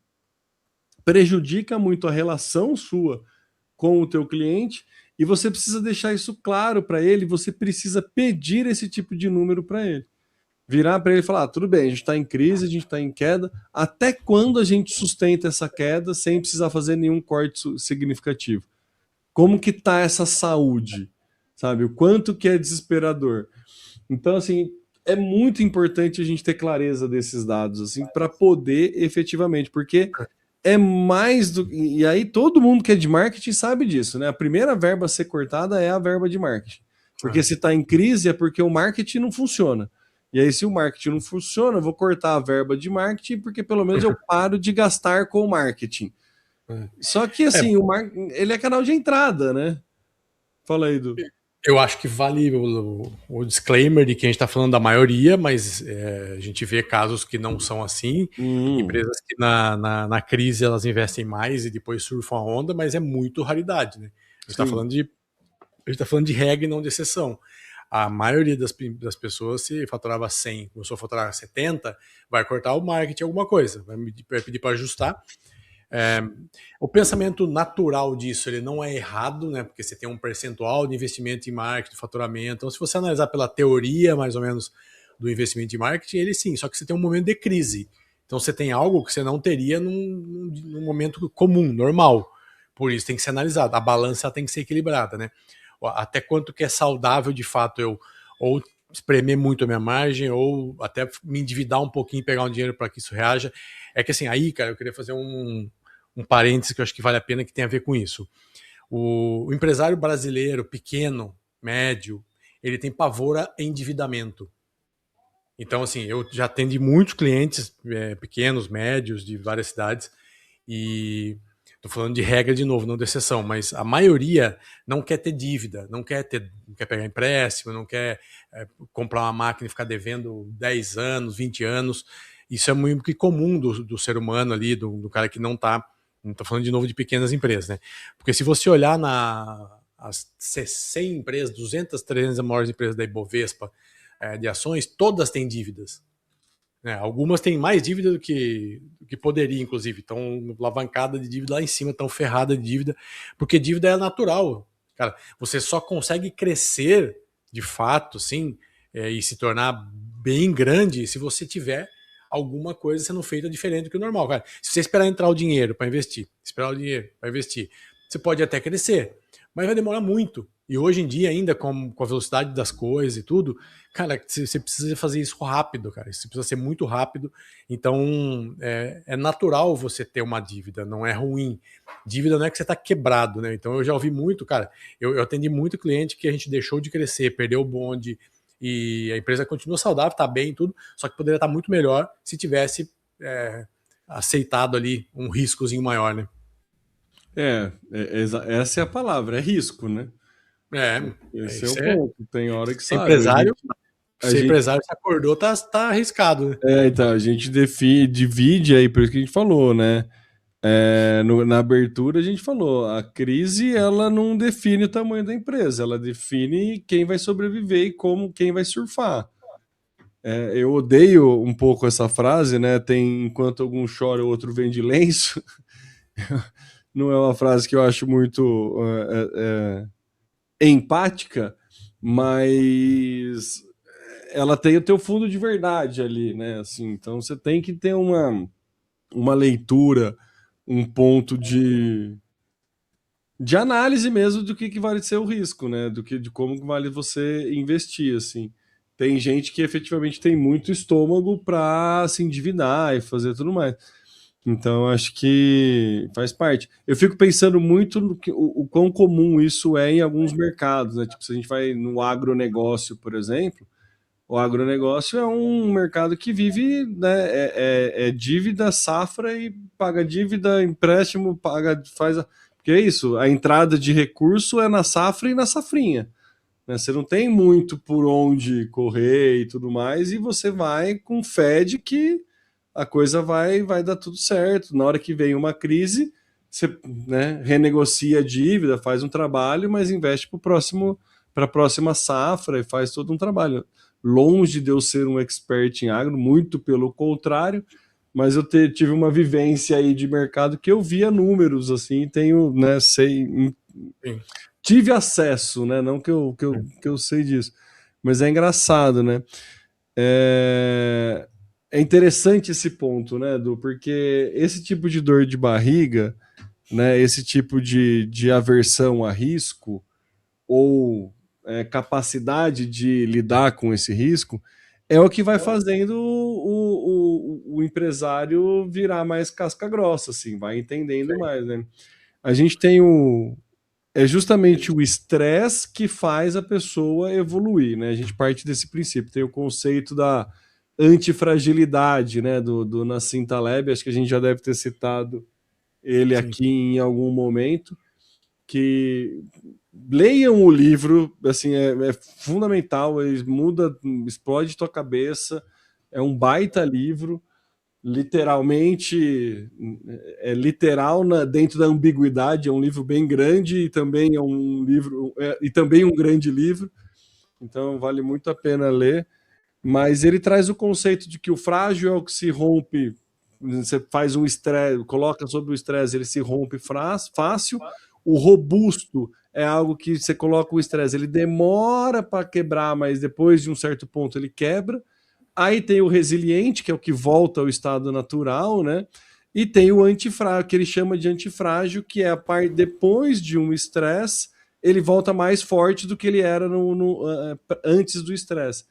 prejudica muito a relação sua com o teu cliente, e você precisa deixar isso claro para ele, você precisa pedir esse tipo de número para ele. Virar para ele e falar, tudo bem, a gente está em crise, a gente está em queda, até quando a gente sustenta essa queda sem precisar fazer nenhum corte significativo? Como que tá essa saúde? Sabe? O quanto que é desesperador. Então, assim, é muito importante a gente ter clareza desses dados, assim, para poder efetivamente, porque é mais do... E aí todo mundo que é de marketing sabe disso, né? A primeira verba a ser cortada é a verba de marketing. Porque se está em crise é porque o marketing não funciona. E aí, se o marketing não funciona, eu vou cortar a verba de marketing, porque pelo menos eu paro de gastar com o marketing. Só que, assim, ele é canal de entrada, né? Fala aí, Du. Eu acho que vale o disclaimer de que a gente está falando da maioria, mas a gente vê casos que não são assim. Empresas que na crise elas investem mais e depois surfam a onda, mas é muito raridade, né? A gente está falando de regra e não de exceção. A maioria das pessoas, se faturava 100, começou a faturar 70, vai cortar o marketing alguma coisa, vai pedir para ajustar. O pensamento natural disso, ele não é errado, né? Porque você tem um percentual de investimento em marketing, faturamento. Então, se você analisar pela teoria, mais ou menos, do investimento em marketing, ele sim, só que você tem um momento de crise. Então, você tem algo que você não teria num momento comum, normal. Por isso, tem que ser analisado. A balança tem que ser equilibrada, né? Até quanto que é saudável, de fato, eu ou espremer muito a minha margem, ou até me endividar um pouquinho e pegar um dinheiro para que isso reaja. É que assim, aí, cara, eu queria fazer um parênteses que eu acho que vale a pena, que tem a ver com isso. O empresário brasileiro, pequeno, médio, ele tem pavor a endividamento. Então, assim, eu já atendi muitos clientes pequenos, médios, de várias cidades, e estou falando de regra de novo, não de exceção, mas a maioria não quer ter dívida, não quer pegar empréstimo, não quer comprar uma máquina e ficar devendo 10 anos, 20 anos. Isso é muito comum do ser humano ali, do cara que não estou falando de novo de pequenas empresas, né? Porque se você olhar as 100 empresas, 200, 300 maiores empresas da Ibovespa de ações, todas têm dívidas. Algumas têm mais dívida do que poderia, inclusive. Estão lavacada de dívida lá em cima, estão ferrada de dívida, porque dívida é natural. Cara, você só consegue crescer de fato, sim, e se tornar bem grande se você tiver alguma coisa sendo feita diferente do que o normal, cara. Se você esperar entrar o dinheiro para investir, você pode até crescer, mas vai demorar muito. E hoje em dia, ainda com a velocidade das coisas e tudo, cara, você precisa fazer isso rápido, cara. Isso precisa ser muito rápido. Então, é natural você ter uma dívida, não é ruim. Dívida não é que você está quebrado, né? Então, eu já ouvi muito, cara. Eu atendi muito cliente que a gente deixou de crescer, perdeu o bonde, e a empresa continua saudável, está bem e tudo, só que poderia estar muito melhor se tivesse aceitado ali um riscozinho maior, né? Essa é a palavra, é risco, né? Esse é o Isso ponto. Tem hora que ser sabe. empresário, A gente, empresário se acordou, tá arriscado, né? então, a gente divide aí, por isso que a gente falou, né? Na abertura a gente falou, a crise ela não define o tamanho da empresa, ela define quem vai sobreviver e quem vai surfar. Eu odeio um pouco essa frase, né? Tem enquanto algum chora, o outro vende lenço. Não é uma frase que eu acho muito empática, mas ela tem o teu fundo de verdade ali, né? Assim, então você tem que ter uma leitura, um ponto de análise mesmo do que vale ser o risco, né? De como vale você investir, assim. Tem gente que efetivamente tem muito estômago para se endividar e fazer tudo mais. Então, acho que faz parte. Eu fico pensando muito o quão comum isso é em alguns mercados, né? Tipo, se a gente vai no agronegócio, por exemplo, o agronegócio é um mercado que vive, né? É dívida, safra e paga dívida, empréstimo, faz. Porque é isso, a entrada de recurso é na safra e na safrinha. Né? Você não tem muito por onde correr e tudo mais, e você vai com fé de que a coisa vai dar tudo certo. Na hora que vem uma crise, você, né, renegocia a dívida, faz um trabalho, mas investe para a próxima safra e faz todo um trabalho. Longe de eu ser um expert em agro, muito pelo contrário, mas eu tive uma vivência aí de mercado que eu via números, assim, tenho, né, tive acesso, né, não que eu sei disso, mas é engraçado, né, é interessante esse ponto, né, porque esse tipo de dor de barriga, né, esse tipo de aversão a risco, ou capacidade de lidar com esse risco, é o que vai fazendo o empresário virar mais casca grossa, assim, vai entendendo mais, né? A gente tem é justamente o estresse que faz a pessoa evoluir, né? A gente parte desse princípio, tem o conceito da antifragilidade, né, do Nassim Taleb, acho que a gente já deve ter citado ele aqui em algum momento, que leiam o livro, assim, é fundamental, ele muda, explode tua cabeça, é um baita livro, literalmente, é literal dentro da ambiguidade, é um livro bem grande e também é um livro, e também um grande livro, então vale muito a pena ler, mas ele traz o conceito de que o frágil é o que se rompe, você faz um estresse, coloca sobre o estresse, ele se rompe fácil, o robusto é algo que você coloca o estresse, ele demora para quebrar, mas depois de um certo ponto ele quebra. Aí tem o resiliente, que é o que volta ao estado natural, né? E tem o antifrágil, que ele chama de antifrágil, que é a parte depois de um estresse, ele volta mais forte do que ele era antes do estresse.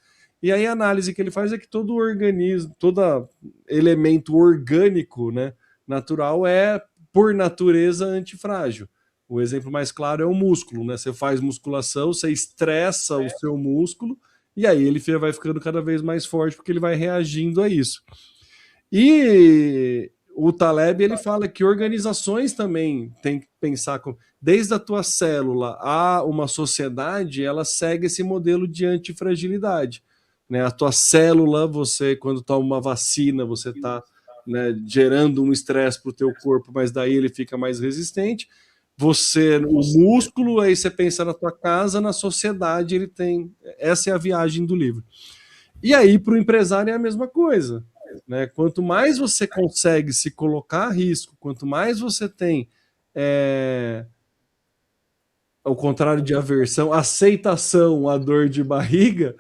E aí a análise que ele faz é que todo organismo, todo elemento orgânico, né, natural é, por natureza, antifrágil. O exemplo mais claro é o músculo, né? Você faz musculação, você estressa o seu músculo, e aí ele vai ficando cada vez mais forte porque ele vai reagindo a isso. E o Taleb ele fala que organizações também têm que pensar desde a tua célula a uma sociedade, ela segue esse modelo de antifragilidade. Né? A tua célula, você quando toma uma vacina, você está, né, gerando um estresse para o teu corpo, mas daí ele fica mais resistente. Você, o músculo, aí você pensa na tua casa, na sociedade, ele tem. Essa é a viagem do livro. E aí, para o empresário, é a mesma coisa. Né? Quanto mais você consegue se colocar a risco, quanto mais você tem, ao contrário de aversão, aceitação à dor de barriga,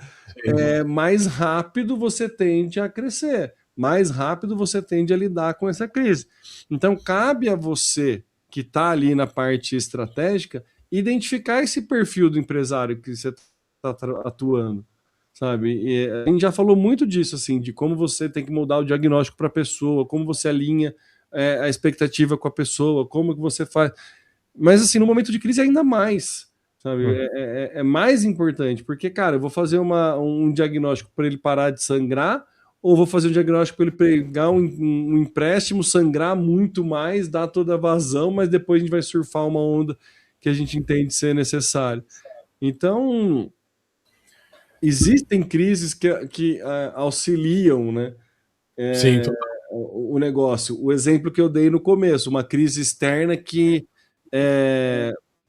mais rápido você tende a crescer. mais rápido você tende a lidar com essa crise. Então, cabe a você, que está ali na parte estratégica, identificar esse perfil do empresário que você está atuando, sabe? E a gente já falou muito disso, assim, de como você tem que mudar o diagnóstico para a pessoa, como você alinha a expectativa com a pessoa, como que você faz. Mas, assim, no momento de crise, ainda mais, sabe? É mais importante, porque, cara, eu vou fazer um diagnóstico para ele parar de sangrar, ou vou fazer um diagnóstico para ele pegar um empréstimo, sangrar muito mais, dar toda a vazão, mas depois a gente vai surfar uma onda que a gente entende ser necessário. Então, existem crises que auxiliam, né? Sim, O negócio. O exemplo que eu dei no começo, uma crise externa que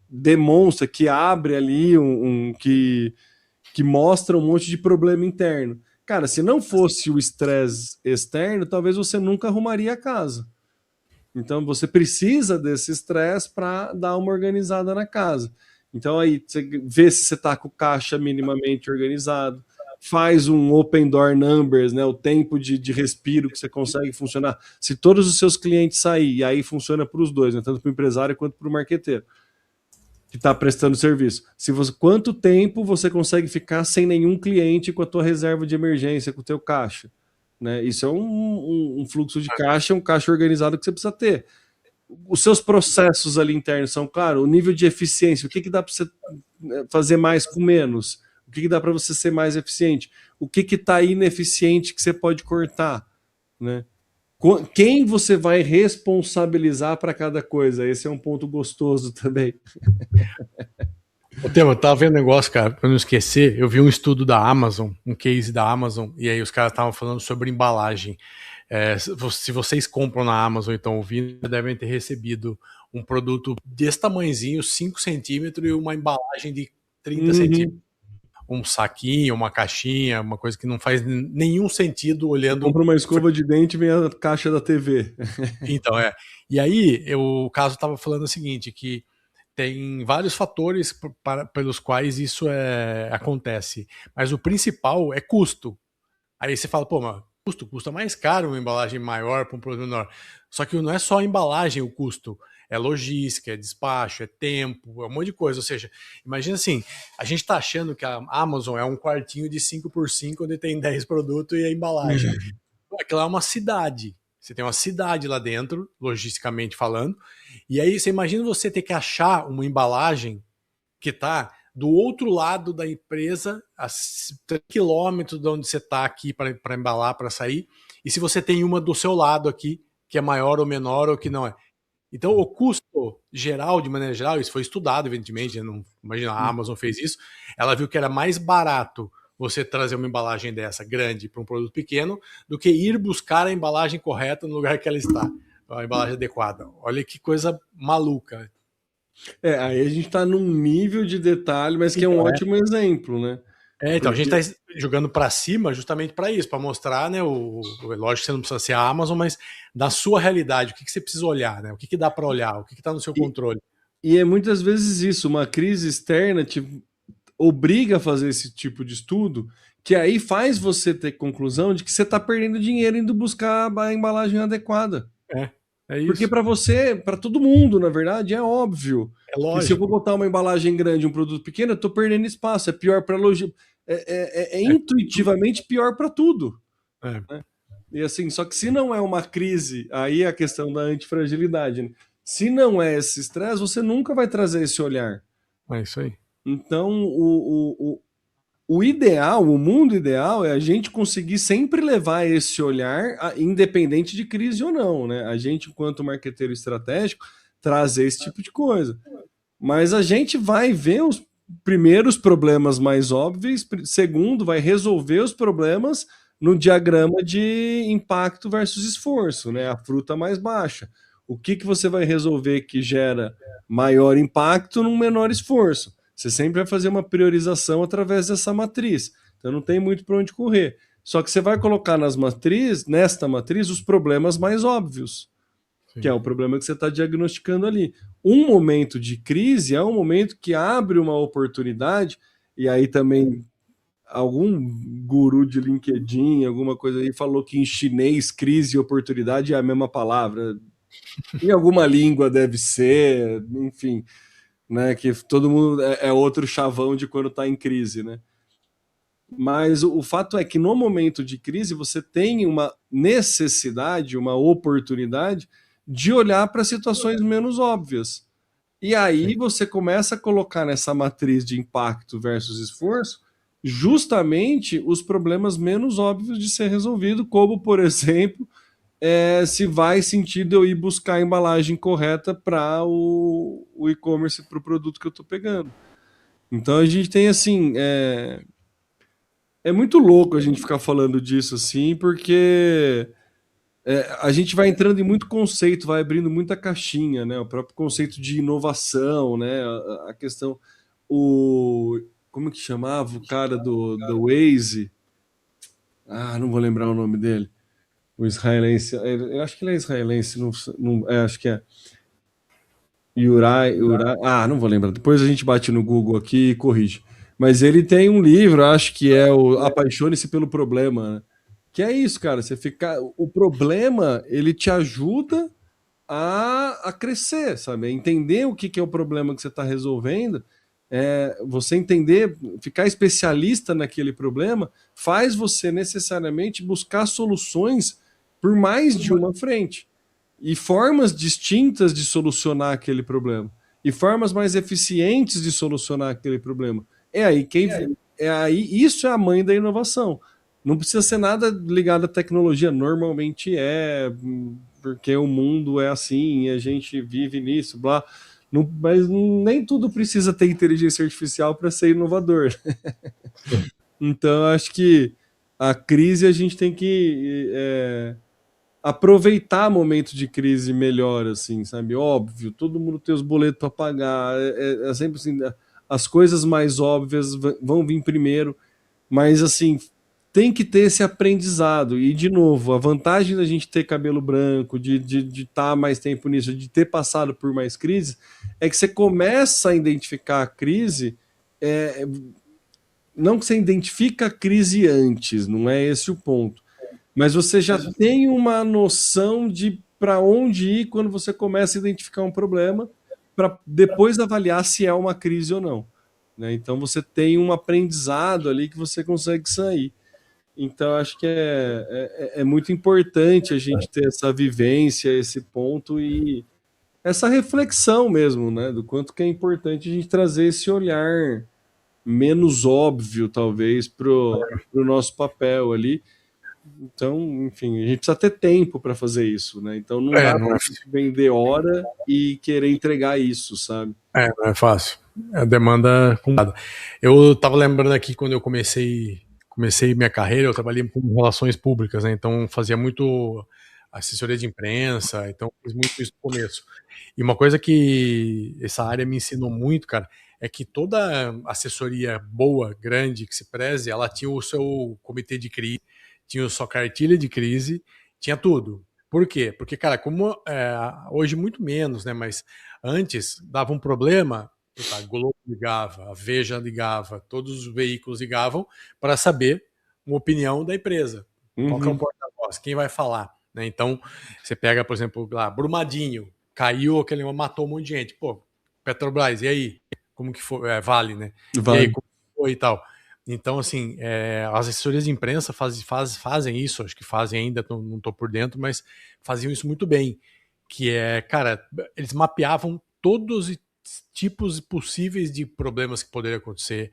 demonstra, que abre ali, que mostra um monte de problema interno. Cara, se não fosse o estresse externo, talvez você nunca arrumaria a casa. Então você precisa desse estresse para dar uma organizada na casa. Então aí você vê se você está com o caixa minimamente organizado, faz um open door numbers, né, o tempo de respiro que você consegue funcionar. Se todos os seus clientes saírem, e aí funciona para os dois, né, tanto para o empresário quanto para o marqueteiro que está prestando serviço. Quanto tempo você consegue ficar sem nenhum cliente com a tua reserva de emergência, com o teu caixa? Né? Isso é um fluxo de caixa, um caixa organizado que você precisa ter. Os seus processos ali internos são, claro, o nível de eficiência, o que dá para você fazer mais com menos? O que dá para você ser mais eficiente? O que está ineficiente que você pode cortar? Né? Quem você vai responsabilizar para cada coisa? Esse é um ponto gostoso também. O tema, eu tava vendo um negócio, cara, pra não esquecer, eu vi um estudo da Amazon, um case da Amazon, e aí os caras estavam falando sobre embalagem. Se vocês compram na Amazon e estão ouvindo, devem ter recebido um produto desse tamanhozinho, 5 centímetros, e uma embalagem de 30 centímetros. Um saquinho, uma caixinha, uma coisa que não faz nenhum sentido olhando... Compra uma escova de dente e vem a caixa da TV. Então, E aí, o caso estava falando o seguinte, que tem vários fatores pelos quais isso acontece, mas o principal é custo. Aí você fala, pô, mas custa mais caro uma embalagem maior para um produto menor. Só que não é só a embalagem o custo, é logística, é despacho, é tempo, é um monte de coisa. Ou seja, imagina assim, a gente está achando que a Amazon é um quartinho de 5x5 onde tem 10 produtos e a embalagem. Aquilo é uma cidade. Você tem uma cidade lá dentro, logisticamente falando, e aí você imagina você ter que achar uma embalagem que está do outro lado da empresa, a 3 quilômetros de onde você está aqui para embalar, para sair, e se você tem uma do seu lado aqui, que é maior ou menor ou que não é. Então, o custo geral, de maneira geral, isso foi estudado, evidentemente, não, imagina, a Amazon fez isso, ela viu que era mais barato você trazer uma embalagem dessa grande para um produto pequeno do que ir buscar a embalagem correta no lugar que ela está, a embalagem adequada. Olha que coisa maluca. Aí a gente está num nível de detalhe, mas que é um ótimo exemplo, né? Então a gente está jogando para cima justamente para isso, para mostrar, né? Lógico que você não precisa ser a Amazon, mas da sua realidade, o que você precisa olhar, né? O que dá para olhar, o que está no seu controle. E é muitas vezes isso, uma crise externa te obriga a fazer esse tipo de estudo, que aí faz você ter conclusão de que você está perdendo dinheiro indo buscar a embalagem adequada. É isso. Porque para você, para todo mundo, na verdade, é óbvio. É lógico. Que se eu vou botar uma embalagem grande, um produto pequeno, eu estou perdendo espaço. É pior para logística. Intuitivamente pior para tudo. Né? E assim, só que se não é uma crise, aí é a questão da antifragilidade. Né? Se não é esse estresse, você nunca vai trazer esse olhar. É isso aí. Então, o ideal, o mundo ideal é a gente conseguir sempre levar esse olhar, independente de crise ou não, né? A gente, enquanto marqueteiro estratégico, trazer esse tipo de coisa. Mas a gente vai ver os primeiros problemas mais óbvios, segundo, vai resolver os problemas no diagrama de impacto versus esforço, né? A fruta mais baixa. O que você vai resolver que gera maior impacto num menor esforço? Você sempre vai fazer uma priorização através dessa matriz. Então não tem muito para onde correr. Só que você vai colocar nesta matriz, os problemas mais óbvios. Sim. Que é o problema que você está diagnosticando ali. Um momento de crise é um momento que abre uma oportunidade, e aí também algum guru de LinkedIn, alguma coisa aí, falou que em chinês crise e oportunidade é a mesma palavra. Em alguma língua deve ser, enfim, né? Que todo mundo é outro chavão de quando está em crise, né? Mas o fato é que no momento de crise você tem uma necessidade, uma oportunidade de olhar para situações menos óbvias. E aí você começa a colocar nessa matriz de impacto versus esforço justamente os problemas menos óbvios de ser resolvido, como, por exemplo, se vai sentido eu ir buscar a embalagem correta para o e-commerce, para o produto que eu estou pegando. Então a gente tem assim. É muito louco a gente ficar falando disso assim, porque a gente vai entrando em muito conceito, vai abrindo muita caixinha, né? O próprio conceito de inovação, né? A questão. O. Como que chamava o cara do Waze? Ah, não vou lembrar o nome dele. O israelense. Eu acho que ele é israelense, acho que é. Yurai. Ah, não vou lembrar. Depois a gente bate no Google aqui e corrige. Mas ele tem um livro, acho que é o Apaixone-se pelo Problema, né? Que é isso, cara. Você ficar. O problema, ele te ajuda a crescer, sabe? A entender o que é o problema que você está resolvendo. Você entender, ficar especialista naquele problema, faz você necessariamente buscar soluções por mais de uma frente e formas distintas de solucionar aquele problema e formas mais eficientes de solucionar aquele problema. Isso é a mãe da inovação. Não precisa ser nada ligado à tecnologia, normalmente porque o mundo é assim e a gente vive nisso, blá. Não, mas nem tudo precisa ter inteligência artificial para ser inovador. Então, acho que a crise a gente tem que aproveitar momento de crise melhor, assim, sabe? Óbvio, todo mundo tem os boletos para pagar, é sempre assim, as coisas mais óbvias vão vir primeiro, mas assim, tem que ter esse aprendizado. E, de novo, a vantagem da gente ter cabelo branco, de estar mais tempo nisso, de ter passado por mais crises, é que você começa a identificar a crise. Não que você identifica a crise antes, não é esse o ponto. Mas você já tem uma noção de para onde ir quando você começa a identificar um problema, para depois avaliar se é uma crise ou não. Né? Então você tem um aprendizado ali que você consegue sair. Então acho que é muito importante a gente ter essa vivência, esse ponto e essa reflexão mesmo, né? Do quanto que é importante a gente trazer esse olhar menos óbvio, talvez, pro nosso papel ali. Então, enfim, a gente precisa ter tempo para fazer isso, né? Então não dá para vender hora e querer entregar isso, sabe? Não é fácil. É demanda complicada. Eu estava lembrando aqui quando eu comecei minha carreira, eu trabalhei com relações públicas, né? Então fazia muito assessoria de imprensa, então fiz muito isso no começo. E uma coisa que essa área me ensinou muito, cara, é que toda assessoria boa, grande, que se preze, ela tinha o seu comitê de crise, tinha a sua cartilha de crise, tinha tudo. Por quê? Porque, cara, como hoje muito menos, né? Mas antes dava um problema, a Globo ligava, a Veja ligava, todos os veículos ligavam para saber uma opinião da empresa. Qual que é o porta-voz? Quem vai falar? Né? Então, você pega, por exemplo, lá, Brumadinho, caiu aquele, matou um monte de gente. Pô, Petrobras, e aí? Como que foi? Vale, né? Vale. E aí, como foi e tal? Então, assim, as assessorias de imprensa fazem isso, acho que fazem ainda, não estou por dentro, mas faziam isso muito bem. Que cara, eles mapeavam todos os tipos possíveis de problemas que poderiam acontecer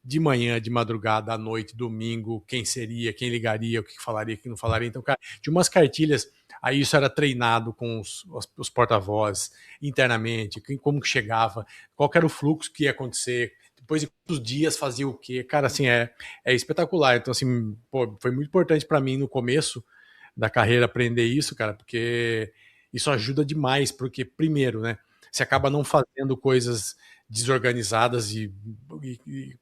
de manhã, de madrugada, à noite, domingo, quem seria, quem ligaria, o que falaria, o que não falaria. Então, cara, de umas cartilhas, aí isso era treinado com os porta-vozes internamente, como que chegava, qual era o fluxo que ia acontecer, depois de quantos dias fazia o quê. Cara, assim, é espetacular. Então, assim, pô, foi muito importante para mim no começo da carreira aprender isso, cara, porque isso ajuda demais, porque, primeiro, né, você acaba não fazendo coisas desorganizadas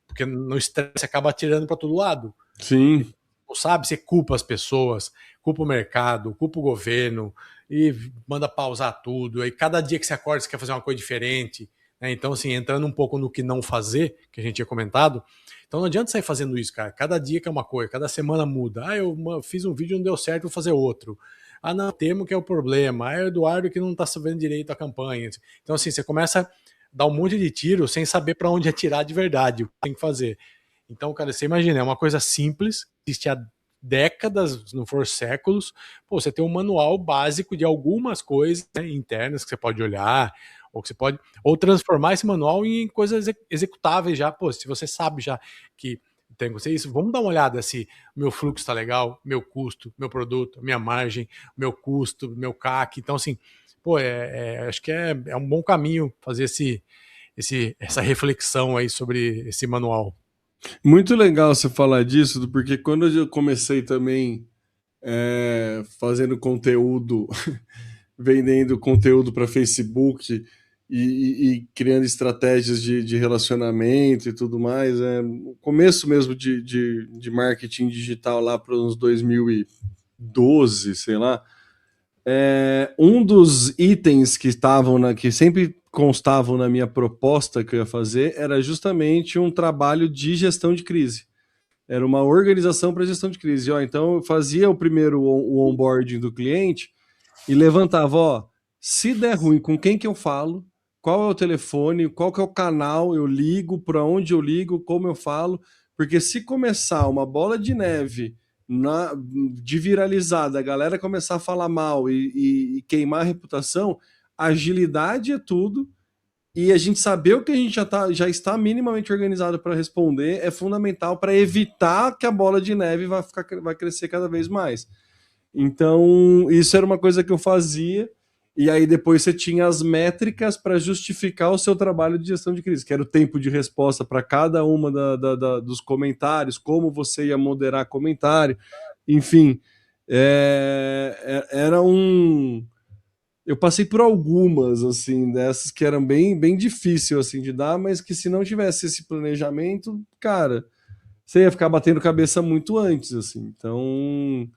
porque no estresse você acaba atirando para todo lado. Sim. Não sabe, você culpa as pessoas, culpa o mercado, culpa o governo e manda pausar tudo. Aí cada dia que você acorda você quer fazer uma coisa diferente. Né? Então, assim, entrando um pouco no que não fazer, que a gente tinha comentado, Então não adianta sair fazendo isso, cara. Cada dia que é uma coisa, cada semana muda. Eu fiz um vídeo e não deu certo, vou fazer outro. Não, temo que é o problema. É o Eduardo que não tá sabendo direito a campanha. Então, assim, você começa a dar um monte de tiro sem saber para onde atirar de verdade, o que tem que fazer. Então, cara, você imagina, é uma coisa simples, existe há décadas, se não for séculos. Você tem um manual básico de algumas coisas, né, internas que você pode olhar, ou que você pode transformar esse manual em coisas executáveis já. Se você sabe já que tem que ser isso, vamos dar uma olhada se meu fluxo está legal, meu custo, meu produto, minha margem, meu custo, meu CAC. Então, assim, acho que é um bom caminho fazer essa reflexão aí sobre esse manual. Muito legal você falar disso, porque quando eu comecei também fazendo conteúdo, vendendo conteúdo para Facebook e criando estratégias de relacionamento e tudo mais, no começo mesmo de marketing digital lá para uns 2012, sei lá, um dos itens que sempre constavam na minha proposta que eu ia fazer era justamente um trabalho de gestão de crise. Era uma organização para gestão de crise. Então eu fazia o onboarding do cliente e levantava, se der ruim, com quem que eu falo, qual é o telefone, qual que é o canal, eu ligo, para onde eu ligo, como eu falo, porque se começar uma bola de neve de viralizada, a galera começar a falar mal e queimar a reputação, agilidade é tudo, e a gente saber o que a gente já está minimamente organizado para responder é fundamental para evitar que a bola de neve vai crescer cada vez mais. Então, isso era uma coisa que eu fazia, e aí depois você tinha as métricas para justificar o seu trabalho de gestão de crise, que era o tempo de resposta para cada uma dos comentários, como você ia moderar comentário, enfim. Era um... Eu passei por algumas, assim, dessas que eram bem difícil, assim, de dar, mas que se não tivesse esse planejamento, cara, você ia ficar batendo cabeça muito antes, assim. Então,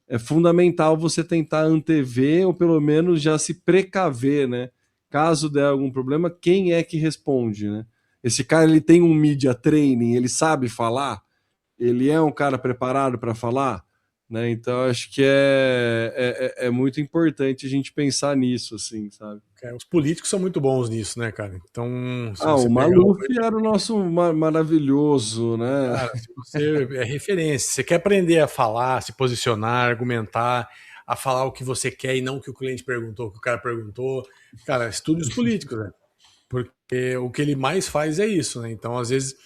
é fundamental você tentar antever ou pelo menos já se precaver, né? Caso der algum problema, quem é que responde, né? Esse cara, ele tem um media training, ele sabe falar? Ele é um cara preparado para falar? Né? Então, acho que é muito importante a gente pensar nisso, assim, sabe? Os políticos são muito bons nisso, né, cara? Então, se o você Maluf era o nosso maravilhoso, né? Cara, se você é referência, você quer aprender a falar, se posicionar, argumentar, a falar o que você quer e não o que o cliente perguntou, o que o cara perguntou. Cara, estude os políticos, né? Porque o que ele mais faz é isso, né? Então, às vezes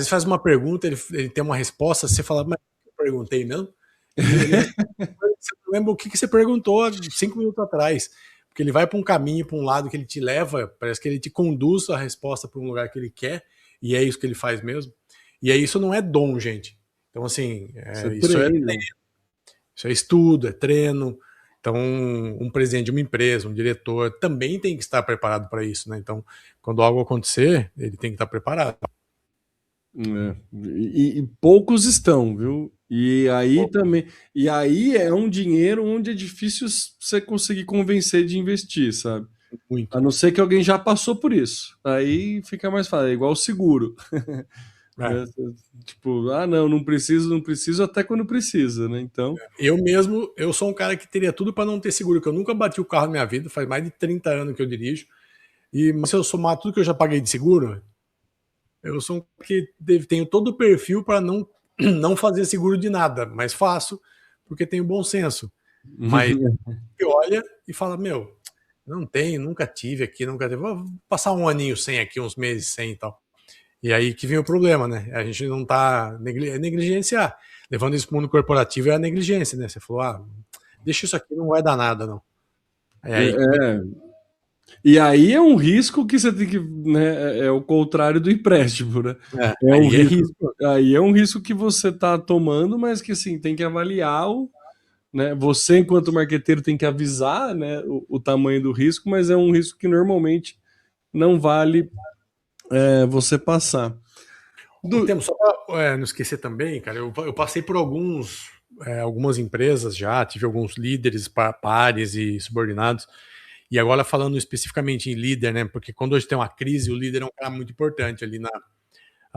faz uma pergunta, ele tem uma resposta, você fala, mas eu perguntei mesmo? Você não lembra o que você perguntou há 5 minutos atrás. Porque ele vai para um caminho, para um lado que ele te leva, parece que ele te conduz a resposta para um lugar que ele quer, e é isso que ele faz mesmo. E aí isso não é dom, gente. Então, assim, isso é treino, isso é estudo, é treino. Então, um presidente de uma empresa, um diretor, também tem que estar preparado para isso, né? Então, quando algo acontecer, ele tem que estar preparado. E poucos estão, viu? E aí também. E aí é um dinheiro onde é difícil você conseguir convencer de investir, sabe? Muito. A não ser que alguém já passou por isso. Aí fica mais fácil, é igual o seguro. Tipo, não preciso até quando precisa, né? Então. Eu sou um cara que teria tudo para não ter seguro, que eu nunca bati o carro na minha vida, faz mais de 30 anos que eu dirijo. Mas se eu somar tudo que eu já paguei de seguro, eu sou um que tenho todo o perfil para não fazer seguro de nada, mas faço porque tenho bom senso. Mas olha e fala, não tenho, nunca tive aqui, vou passar um aninho sem aqui, uns meses sem e tal. E aí que vem o problema, né? A gente não tá negligenciar. Levando isso para o mundo corporativo é a negligência, né? Você falou, deixa isso aqui, não vai dar nada, não. E aí é um risco que você tem que. Né, é o contrário do empréstimo, né? Aí é um risco que você está tomando, mas que assim, tem que avaliar né? Você, enquanto marqueteiro, tem que avisar, né, o tamanho do risco, mas é um risco que normalmente não vale você passar. Só para não esquecer também, cara, eu passei por algumas empresas já, tive alguns líderes, pares e subordinados. E agora falando especificamente em líder, né? Porque quando hoje tem uma crise, o líder é um cara muito importante ali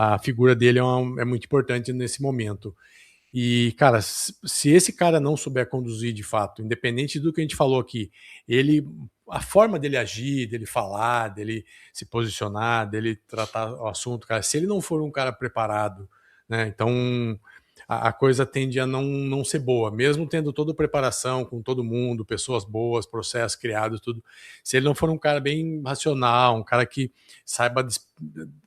a figura dele é muito importante nesse momento. E, cara, se esse cara não souber conduzir de fato, independente do que a gente falou aqui, a forma dele agir, dele falar, dele se posicionar, dele tratar o assunto, cara, se ele não for um cara preparado, né, então a coisa tende a não ser boa, mesmo tendo toda a preparação com todo mundo, pessoas boas, processos criados, tudo. Se ele não for um cara bem racional, um cara que saiba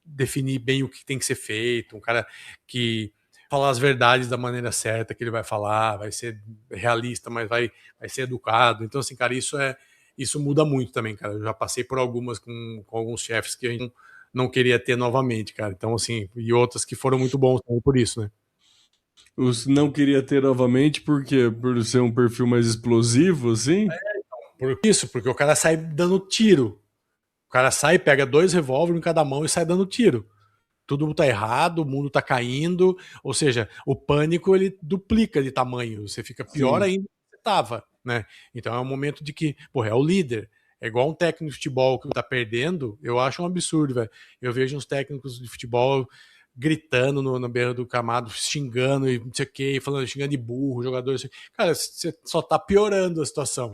definir bem o que tem que ser feito, um cara que falar as verdades da maneira certa que ele vai falar, vai ser realista, mas vai ser educado. Então, assim, cara, isso muda muito também, cara. Eu já passei por algumas com alguns chefes que a gente não queria ter novamente, cara. Então, assim, e outras que foram muito bons por isso, né? Os não queria ter novamente, por quê? Por ser um perfil mais explosivo, assim? Por isso, porque o cara sai dando tiro. O cara sai, pega 2 revólveres em cada mão e sai dando tiro. Tudo tá errado, o mundo tá caindo, ou seja, o pânico ele duplica de tamanho, você fica pior ainda do que você tava, né? Então é um momento de que, porra, é o líder. É igual um técnico de futebol que tá perdendo, eu acho um absurdo, velho. Eu vejo uns técnicos de futebol gritando na beira do camado, xingando e não sei o que, xingando de burro, jogador. Cara, você só tá piorando a situação.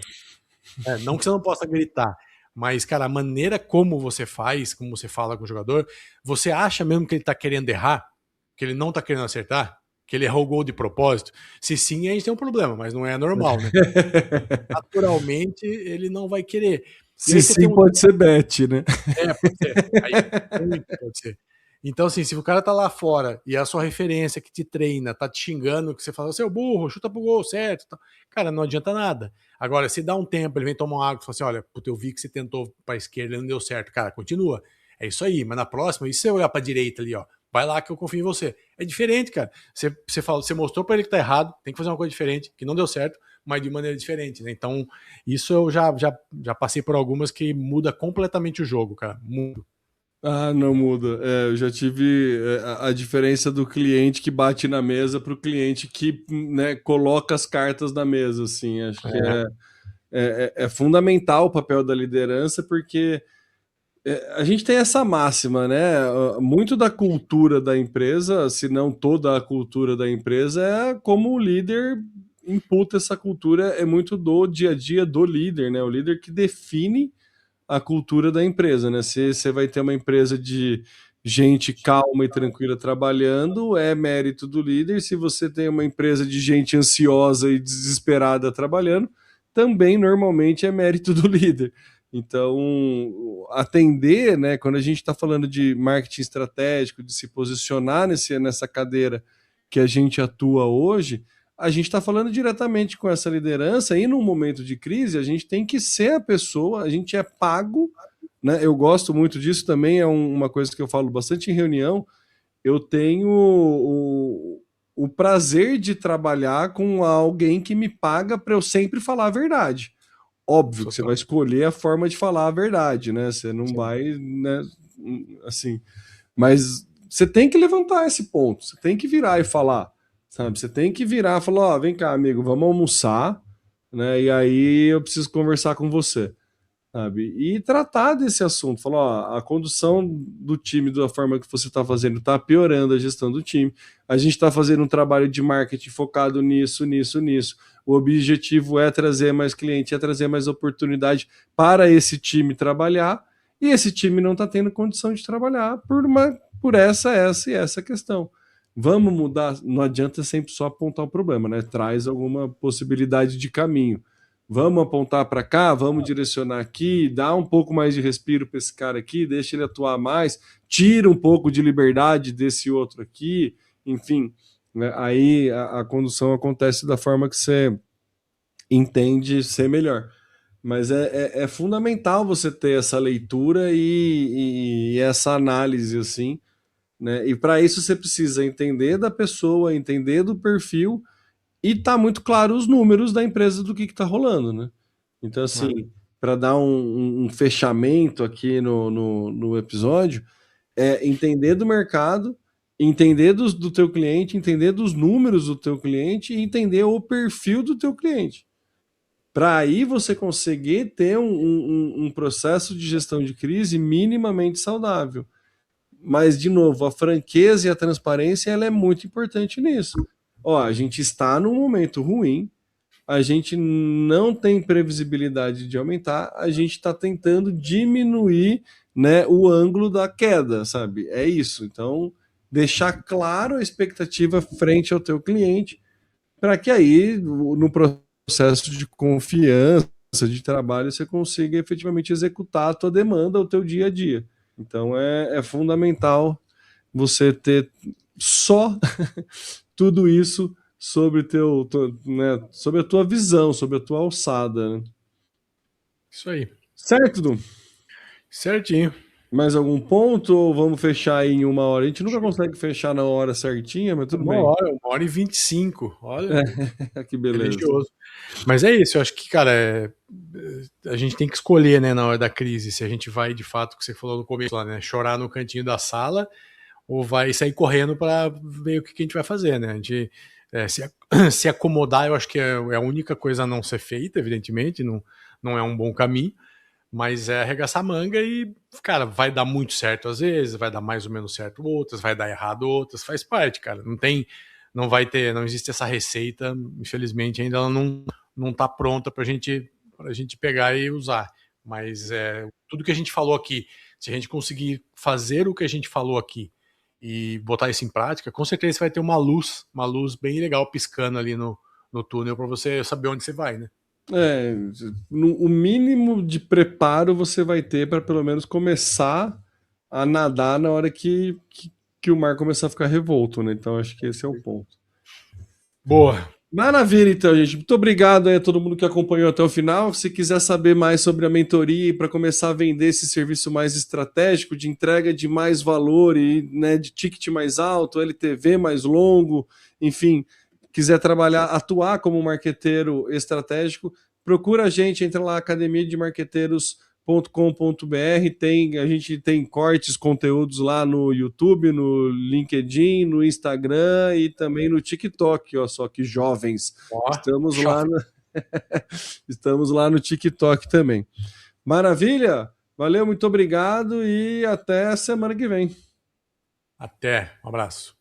Não que você não possa gritar, mas, cara, a maneira como você faz, como você fala com o jogador, você acha mesmo que ele tá querendo errar? Que ele não tá querendo acertar? Que ele errou o gol de propósito? Se sim, a gente tem um problema, mas não é normal, né? Naturalmente, ele não vai querer. Se sim, pode ser bet, né? Pode ser. Aí, muito pode ser. Então, assim, se o cara tá lá fora e a sua referência que te treina tá te xingando, que você fala, seu burro, chuta pro gol, certo? Cara, não adianta nada. Agora, se dá um tempo, ele vem tomar uma água e fala assim, olha, puta, eu vi que você tentou pra esquerda e não deu certo. Cara, continua. É isso aí, mas na próxima, e se você olhar pra direita ali, ó, vai lá que eu confio em você. É diferente, cara. Você mostrou pra ele que tá errado, tem que fazer uma coisa diferente, que não deu certo, mas de maneira diferente, né? Então, isso eu já passei por algumas que muda completamente o jogo, cara. Muda. Ah, não muda. Eu já tive a diferença do cliente que bate na mesa para o cliente que, né, coloca as cartas na mesa, assim. Acho que é fundamental o papel da liderança, porque a gente tem essa máxima, né? Muito da cultura da empresa, se não toda a cultura da empresa, é como o líder imputa essa cultura, é muito do dia a dia do líder, né? O líder que define a cultura da empresa, né? Se você vai ter uma empresa de gente calma e tranquila trabalhando, é mérito do líder. Se você tem uma empresa de gente ansiosa e desesperada trabalhando, também normalmente é mérito do líder. Então, atender, né? Quando a gente está falando de marketing estratégico, de se posicionar nessa cadeira que a gente atua hoje, a gente está falando diretamente com essa liderança e num momento de crise a gente tem que ser a pessoa, a gente é pago, né? Eu gosto muito disso também, é uma coisa que eu falo bastante em reunião. Eu tenho o prazer de trabalhar com alguém que me paga para eu sempre falar a verdade. Óbvio que você vai escolher a forma de falar a verdade, né? Você não vai, né, assim, mas você tem que levantar esse ponto, você tem que virar e falar. Sabe, você tem que virar e falar, ó, vem cá, amigo, vamos almoçar, né? E aí eu preciso conversar com você, sabe? E tratar desse assunto, falar, ó, a condução do time da forma que você está fazendo está piorando a gestão do time. A gente está fazendo um trabalho de marketing focado nisso, nisso, nisso. O objetivo é trazer mais cliente, é trazer mais oportunidade para esse time trabalhar. E esse time não está tendo condição de trabalhar por essa e essa questão. Vamos mudar, não adianta sempre só apontar o problema, né? Traz alguma possibilidade de caminho. Vamos apontar para cá, vamos direcionar aqui, dá um pouco mais de respiro para esse cara aqui, deixa ele atuar mais, tira um pouco de liberdade desse outro aqui, enfim, né? Aí a condução acontece da forma que você entende ser melhor. Mas é fundamental você ter essa leitura e essa análise, assim, né? E para isso você precisa entender da pessoa, entender do perfil e tá muito claro os números da empresa do que está rolando, né? Então, assim, para dar um fechamento aqui no episódio, é entender do mercado, entender do teu cliente, entender dos números do teu cliente e entender o perfil do teu cliente. Para aí você conseguir ter um processo de gestão de crise minimamente saudável. Mas, de novo, a franqueza e a transparência ela é muito importante nisso. Ó, a gente está num momento ruim, a gente não tem previsibilidade de aumentar, a gente está tentando diminuir, né, o ângulo da queda, sabe? É isso. Então, deixar claro a expectativa frente ao teu cliente, para que aí, no processo de confiança, de trabalho, você consiga efetivamente executar a tua demanda, o teu dia a dia. Então, é fundamental você ter só tudo isso sobre né, sobre a tua visão, sobre a tua alçada. Né? Isso aí. Certo, Du? Certinho. Mais algum ponto ou vamos fechar aí em 1 hora? A gente nunca consegue fechar na hora certinha, mas tudo bem. 1 hora e 25. Olha, Que beleza. religioso. Mas é isso, eu acho que, cara, a gente tem que escolher, né, na hora da crise, se a gente vai, de fato, o que você falou no começo lá, né, chorar no cantinho da sala ou vai sair correndo para ver o que a gente vai fazer, né? A gente se acomodar, eu acho que é a única coisa a não ser feita, evidentemente, não é um bom caminho, mas é arregaçar a manga e, cara, vai dar muito certo às vezes, vai dar mais ou menos certo outras, vai dar errado outras, faz parte, cara. Não existe essa receita, infelizmente ainda ela não tá pronta pra gente pegar e usar. Mas tudo que a gente falou aqui, se a gente conseguir fazer o que a gente falou aqui e botar isso em prática, com certeza você vai ter uma luz bem legal piscando ali no túnel para você saber onde você vai, né? O mínimo de preparo você vai ter para pelo menos começar a nadar na hora que o mar começar a ficar revolto, né? Então acho que esse é o ponto. Boa. Maravilha, então, gente. Muito obrigado aí a todo mundo que acompanhou até o final. Se quiser saber mais sobre a mentoria e para começar a vender esse serviço mais estratégico, de entrega de mais valor e, né, de ticket mais alto, LTV mais longo, enfim, quiser trabalhar, atuar como marqueteiro estratégico, procura a gente, entra lá, academia de marqueteiros.com.br, a gente tem cortes, conteúdos lá no YouTube, no LinkedIn, no Instagram e também no TikTok, ó, só que jovens. Estamos lá estamos lá no TikTok também. Maravilha? Valeu, muito obrigado e até a semana que vem. Até, um abraço.